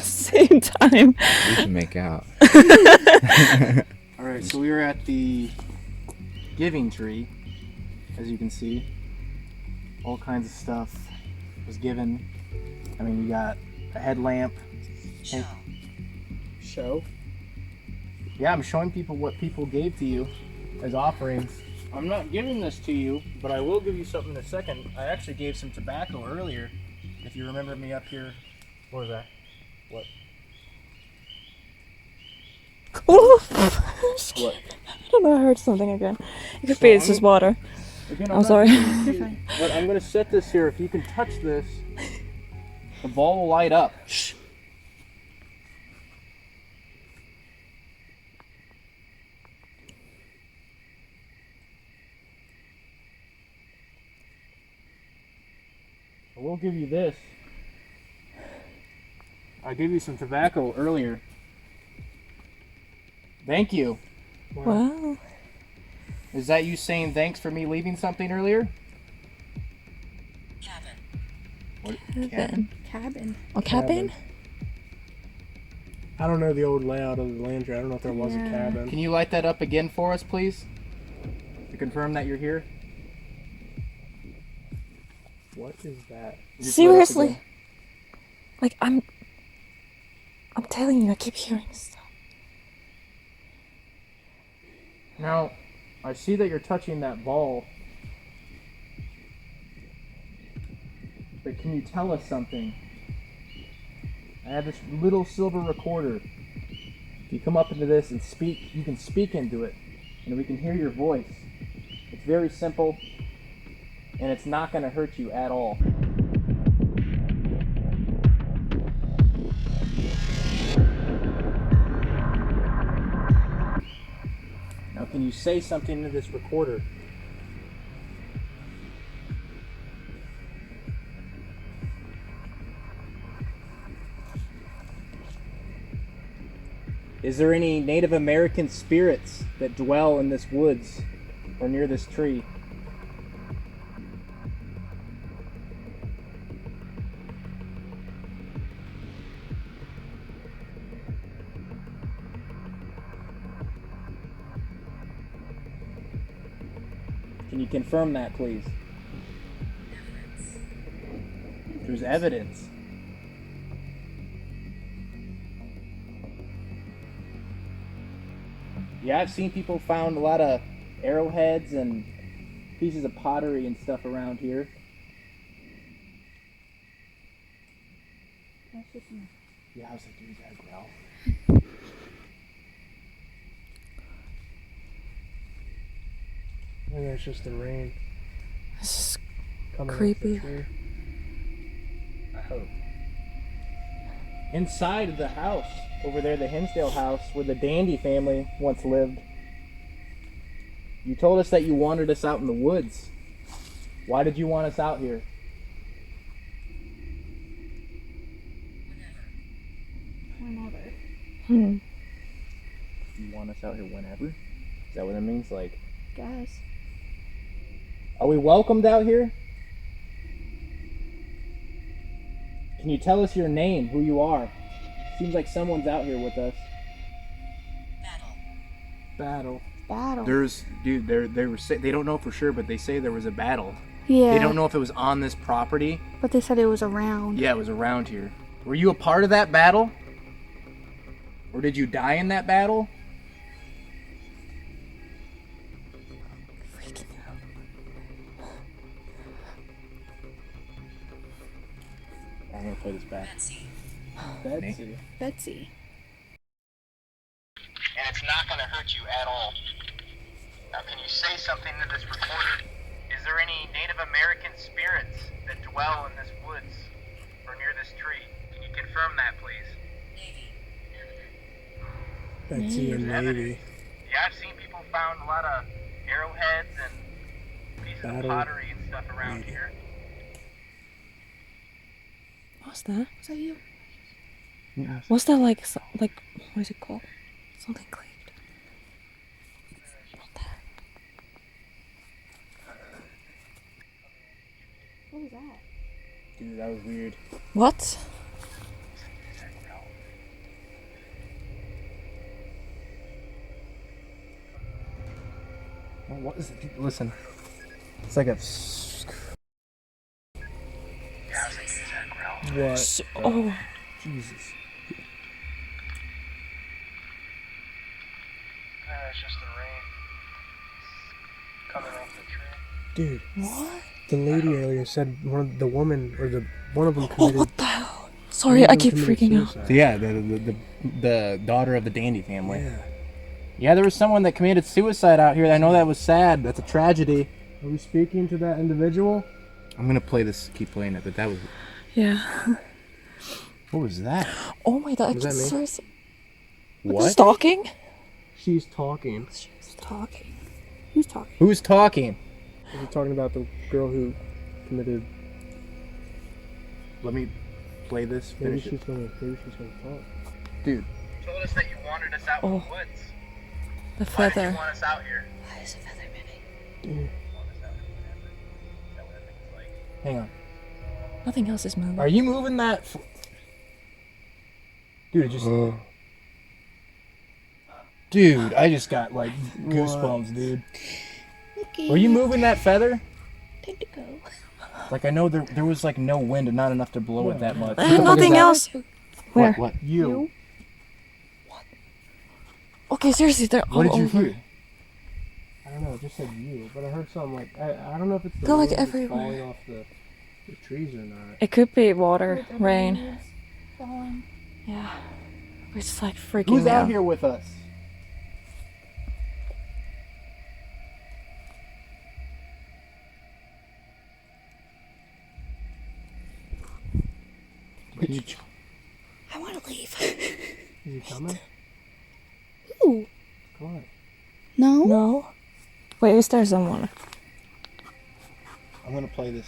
Same time. We can make out. Alright, so we were at the giving tree, as you can see. All kinds of stuff was given. I mean, you got a headlamp. Show? Yeah, I'm showing people what people gave to you as offerings. I'm not giving this to you, but I will give you something in a second. I actually gave some tobacco earlier. If you remember me up here. What was that? What? What? I don't know, I heard something again. It could be it's just water. Again, I'm sorry. But I'm going to set this here. If you can touch this, the ball will light up. Shh. I will give you this. I gave you some tobacco earlier. Thank you. Wow. Is that you saying thanks for me leaving something earlier? Cabin. What? Cabin. A cabin? I don't know the old layout of the Landry. I don't know if there was a cabin. Can you light that up again for us, please? To confirm that you're here? What is that? Seriously? Like, I'm telling you, I keep hearing stuff. Now, I see that you're touching that ball. But can you tell us something? I have this little silver recorder. If you come up into this and speak, you can speak into it, and we can hear your voice. It's very simple, and it's not going to hurt you at all. Now, can you say something into this recorder? Is there any Native American spirits that dwell in this woods or near this tree? Can you confirm that, please? There's evidence. Yeah, I've seen people found a lot of arrowheads and pieces of pottery and stuff around here. Yeah, I was like, dude, is that a growl? I think that's just the rain. This is Coming creepy. off the tree. I hope. Inside of the house, over there, the Hinsdale house, where the Dandy family once lived, you told us that you wanted us out in the woods. Why did you want us out here? Whenever. Hmm. You want us out here whenever? Is that what it means? Like, Guys. are we welcomed out here? Can you tell us your name, who you are? Seems like someone's out here with us. Battle. There's, dude, they don't know for sure, but they say there was a battle. Yeah. They don't know if it was on this property. But they said it was around. Yeah, it was around here. Were you a part of that battle? Or did you die in that battle? I'm gonna play this back. Betsy. And it's not going to hurt you at all. Now, can you say something to this recorder? Is there any Native American spirits that dwell in this woods or near this tree? Can you confirm that, please? Betsy and Navy. Yeah, I've seen people found a lot of arrowheads and pieces of pottery and stuff around here. What's that? Was that you? Yeah. What's that like, what is it called? Something clicked. What was that? Dude, that was weird. What? Well, what is it? Listen. It's like a... What? Oh. Jesus. It's just the rain coming off the tree. Dude. What? The lady earlier said one of them committed. What the hell? Sorry, I keep freaking out. So yeah, the daughter of the Dandy family. Yeah. Yeah, there was someone that committed suicide out here. I know that was sad. That's a tragedy. Are we speaking to that individual? I'm gonna play this, keep playing it, but that was... Yeah. What was that? Oh my god, Was that me? seriously. What? Stalking? She's talking. She's talking. Who's talking? Who's talking? We're talking about the girl who committed. Let me play this? Maybe Finish she's it. gonna talk. Dude. You told us that you wanted us out in the woods. The Why did feather. you want us out here? Why is the feather moving? Dude. Hang on. Nothing else is moving. Are you moving that? Dude, it just. Dude, I just got like goosebumps, dude. Okay. Were you moving that feather? Time to go. Like I know there was like no wind and not enough to blow it that much. Nothing else. Where? What? You. Okay, seriously, they're all What did you over. hear? I don't know. It just said you, but I heard something like I don't know if it's the Go, like, wind that's everywhere. falling off the trees or not. It could be water, rain. Falling. Yeah. It's like freaking Who's me out out. here with us? I want to leave. Is he coming? Ooh. Come on. No? No. Wait, is there someone? I'm gonna play this.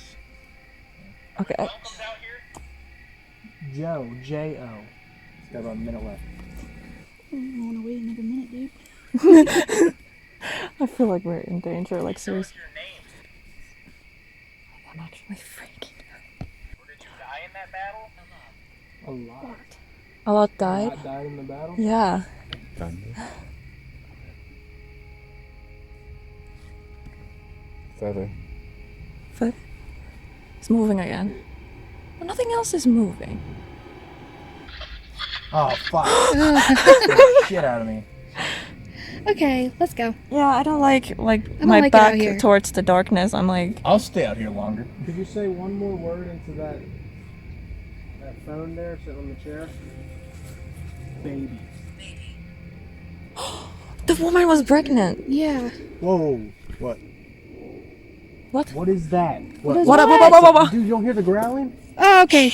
Okay. Joe, J-O. It's got about a minute left. I don't want to wait another minute, dude. I feel like we're in danger, like seriously. I'm actually freaking out. Did you die in that battle? A lot. A lot A died? lot died in the battle? Yeah. Feather. But it's moving again. But nothing else is moving. Oh fuck! Shit out of me. Okay, let's go. Yeah, I don't like don't my like it out back here. towards the darkness. I'm like, I'll stay out here longer. Could you say one more word into that phone there sitting on the chair? Baby. the woman was pregnant. Yeah. Whoa! What? What? What is that? What is What? that? Dude, you don't hear the growling? Oh, okay.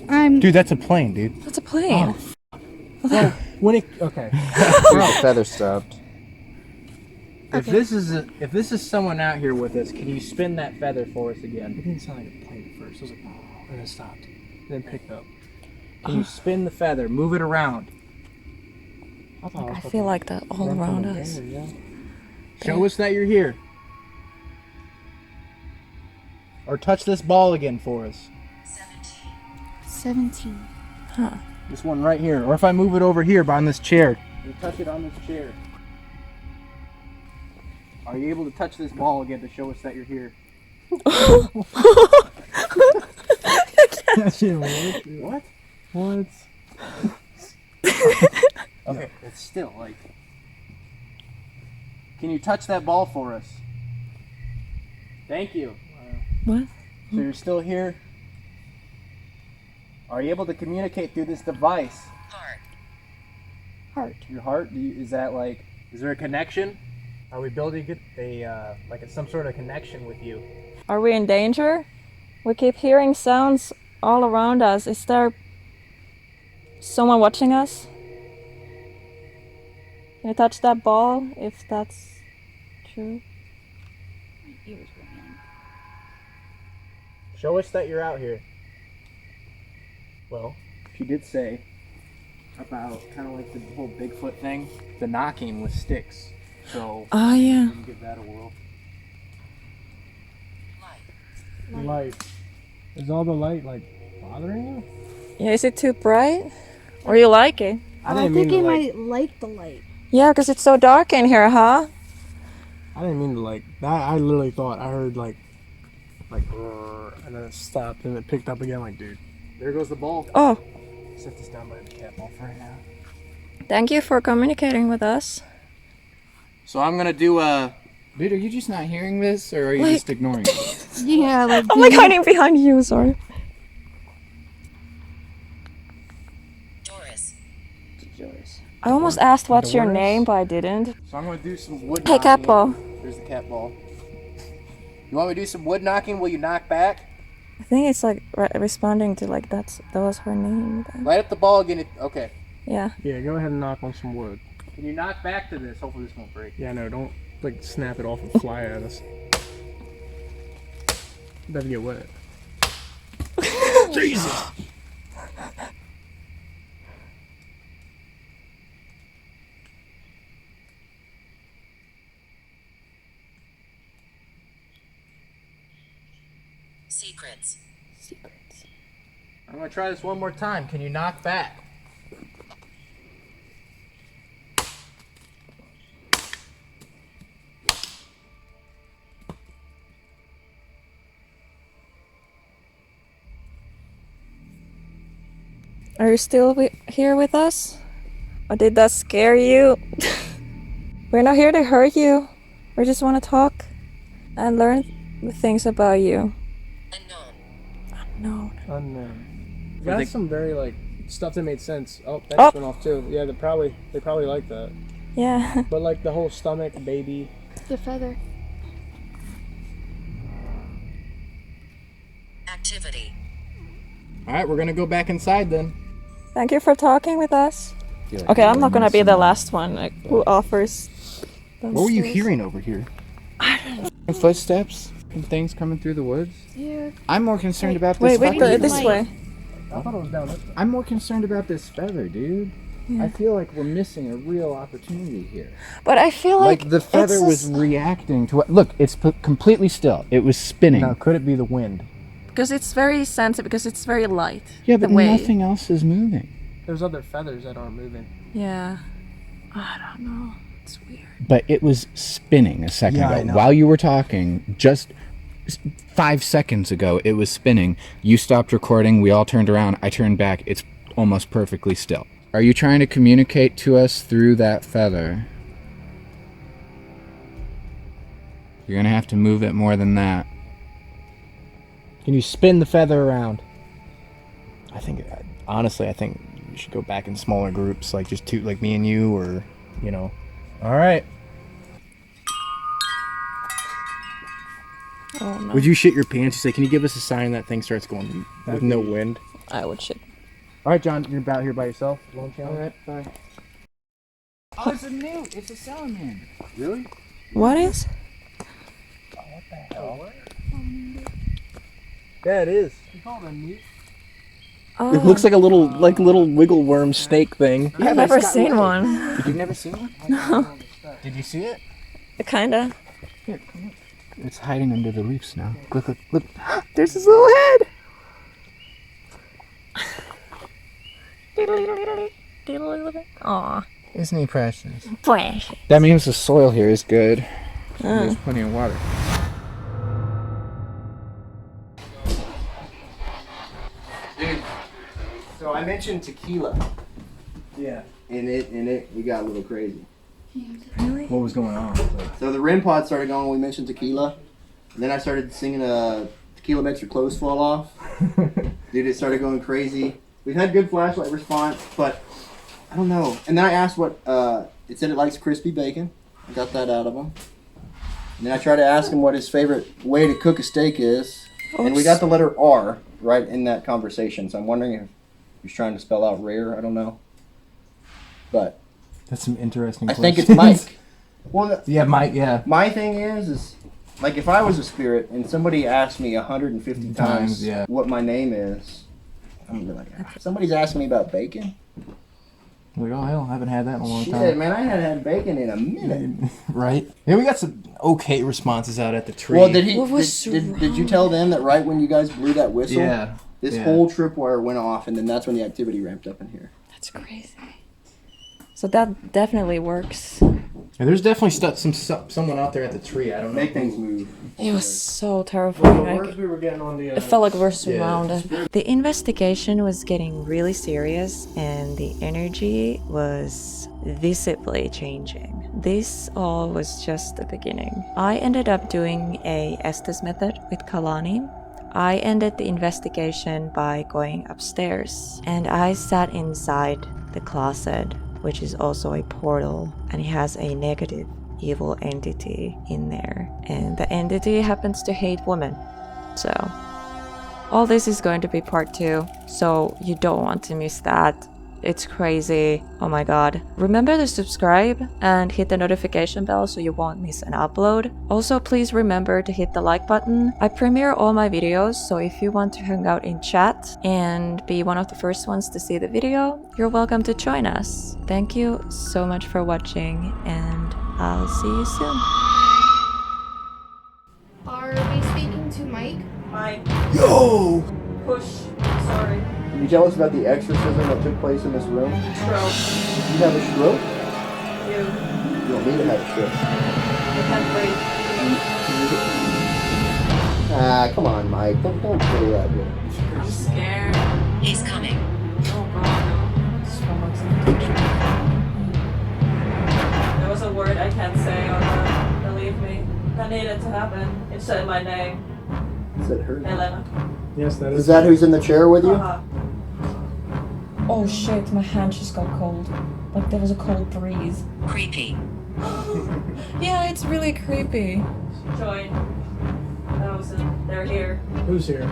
I'm. Dude, that's a plane, dude. That's a plane. Well, when it okay. Dude, the feather stopped. If this is someone out here with us, can you spin that feather for us It again? didn't sound like a plane at first. It was like, oh, and then it stopped. And then picked up. Can you spin the feather? Move it around. thought I feel like that all around us. Yeah. Show us that you're here. Or touch this ball again for us. 17. Huh. This one right here. Or if I move it over here on this chair. You touch it on this chair. Are you able to touch this ball again to show us that you're here? That shit worked. What? What? Okay, it's still like. Can you touch that ball for us? Thank you. What? So you're still here? Are you able to communicate through this device? Heart. Your heart? Is that like? Is there a connection? Are we building some sort of connection with you? Are we in danger? We keep hearing sounds all around us. Is there someone watching us? Can you touch that ball if that's true? My ears ringing. Show us that you're out here. Well, she did say about kind of like the whole Bigfoot thing, the knocking with sticks. So, Oh, yeah. we can give that a whirl. Light. Is all the light like bothering you? Yeah, is it too bright? Or you like it? I think he might like the light. Yeah, because it's so dark in here, huh? I didn't mean to like. I literally thought I heard like, and then it stopped and it picked up again. Like, dude. There goes the ball. Oh, Set this down by the cat ball for right now. thank you for communicating with us. So I'm gonna do a. Dude, are you just not hearing this, or are you Like- just ignoring it? Yeah, like. I'm like hiding behind you, sorry. Doris. I almost asked what's your Doris? name, but I didn't. So I'm gonna do some wood Hey, knocking. cat ball. There's the cat ball. You want me to do some wood knocking? Will you knock back? I think it's like responding to like that was her name. Then. Light up the ball again. Okay. Yeah. Yeah, go ahead and knock on some wood. Can you knock back to this? Hopefully this won't break. Yeah, no, don't like snap it off and fly at us. It doesn't get wet. Jesus! Secrets. I'm gonna try this one more time. Can you knock back? Are you still here with us? Or did that scare you? We're not here to hurt you. We just want to talk and learn things about you. Unknown. Got some very like stuff that made sense. Oh, that Oh. just went off too. Yeah, they probably like that. Yeah. But like the whole stomach, baby. The feather. Activity. All right, we're gonna go back inside then. Thank you for talking with us. like Okay, you I'm were not gonna be the missing last one who offers. What were you those hearing over here? Footsteps and things coming through the woods. Yeah. I'm more concerned about this. Wait, this way. I thought it was down this way. I'm more concerned about this feather, dude. Yeah. I feel like we're missing a real opportunity here. But I feel like the feather it's was reacting to what. Look, it's completely still. It was spinning. Now, could it be the wind? because it's very sensitive, because it's very light. Yeah, but the way. nothing else is moving. There's other feathers that aren't moving. Yeah. I don't know. It's weird. But it was spinning a second Yeah, I ago. know. While you were talking, just 5 seconds ago, it was spinning. You stopped recording. We all turned around. I turned back. It's almost perfectly still. Are you trying to communicate to us through that feather? You're going to have to move it more than that. Can you spin the feather around? Honestly, I think you should go back in smaller groups, like just two, like me and you, or, you know. All right. Oh, no. Would you shit your pants? You say, can you give us a sign that thing starts going with no wind? I would shit. All right, John, you're out here by yourself. All right, bye. Oh, it's a salamander. Really? What is? What the hell? Yeah, it is. You call it a newt? Oh. It looks like a little wiggle worm snake thing. I've never seen one. You've never seen one? No. Did you see it? Kinda. Here, come on. It's hiding under the leaves now. Look, look, look. There's his little head. Aw. Isn't he precious? Precious. That means the soil here is good. Oh. There's plenty of water. Dude, so I mentioned tequila. Yeah. In it, we got a little crazy. Really? What was going on? So the REM pod started going when we mentioned tequila. And then I started singing Tequila Makes Your Clothes Fall Off. Dude, it started going crazy. We've had good flashlight response, but I don't know. And then I asked what, it said it likes crispy bacon. I got that out of him. And then I tried to ask him what his favorite way to cook a steak is. Oops. And we got the letter R right in that conversation. So I'm wondering if he's trying to spell out rare. I don't know. But That's some interesting I think it's questions. Mike. Well, Yeah, Mike, yeah. my thing is like if I was a spirit and somebody asked me 150 times yeah. what my name is, I'm gonna be like, somebody's asking me about bacon? Like, oh hell, I haven't had that in a long Shit, time. man, I hadn't had bacon in a minute. Right? Yeah, we got some okay responses out at the tree. Well, did you tell them that right when you guys blew that whistle? Yeah. This Yeah. whole tripwire went off, and then that's when the activity ramped up in here. That's crazy. So that definitely works. Yeah, there's definitely someone out there at the tree. I don't know. Make things move. It was so terrifying. The Like, words we were getting on the. it felt like we're surrounded. The investigation was getting really serious, and the energy was visibly changing. This all was just the beginning. I ended up doing a Estes method with Kalani. I ended the investigation by going upstairs, and I sat inside the closet, which is also a portal, and it has a negative evil entity in there, and the entity happens to hate women. So all this is going to be part 2, so you don't want to miss that. It's crazy. Oh my god. Remember to subscribe and hit the notification bell so you won't miss an upload. Also, please remember to hit the like button. I premiere all my videos, so if you want to hang out in chat and be one of the first ones to see the video, you're welcome to join us. Thank you so much for watching, and I'll see you soon. Are we speaking to Mike? I Yo! push. Sorry. Can you tell us about the exorcism that took place in this room? Stroke. Did you have a stroke? You. You don't need to have a stroke. I can't breathe. Ah, come on, Mike. Don't play that way. I'm scared. He's coming. Oh god. Stomach's in the kitchen. There was a word I can't say or not. Believe me. That needed to happen. It said my name. It said her. Helena. Yes, that is. Is that who's in the chair with you? Uh-huh. Oh shit, my hand just got cold. Like there was a cold breeze. Creepy. Yeah, it's really creepy. Join. They're here. Who's here?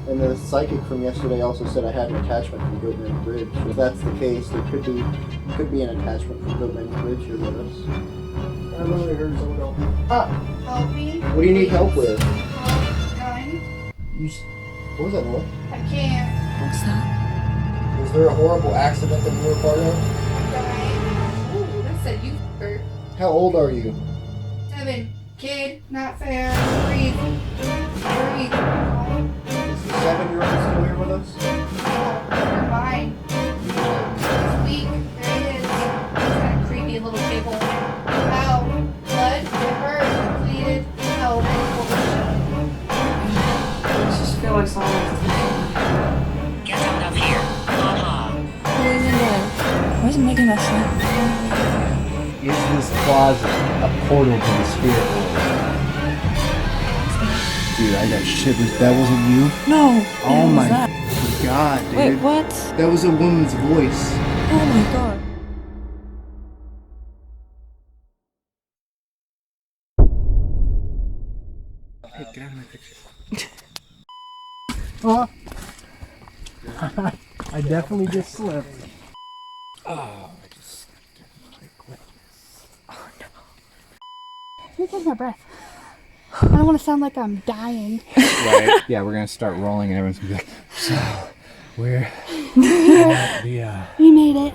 And the psychic from yesterday also said I had an attachment from Goatman Bridge. If that's the case, there could be an attachment from Goatman Bridge here with us. I literally heard someone go. Help me. What do you need help with? Gun. What was that noise? I can't. What's that? Was there a horrible accident that you were part of? Dying. Ooh, that's a you hurt. How old are you? 7. Kid, not fair. Breathe. Breathe. Is the 7-year-old still here with us? You're fine. He's weak. There he is. He's got a creepy little table. Ow. Blood. It hurt. Bleeded. Ow. I just feel like someone's Get out of here. Haha. Who is in there? Why is it making that sound? Is this closet a portal to the spirit world? Dude, I got shivers. That wasn't you? No. Oh my that? god, dude. Wait, what? That was a woman's voice. Oh my god. Hey, get out of my picture. Oh. I definitely just slipped. Oh, I just slipped in. Oh no. Let me take my breath. I don't want to sound like I'm dying. Right? Yeah, we're gonna start rolling and everyone's gonna be like, so, we're at the, We made it.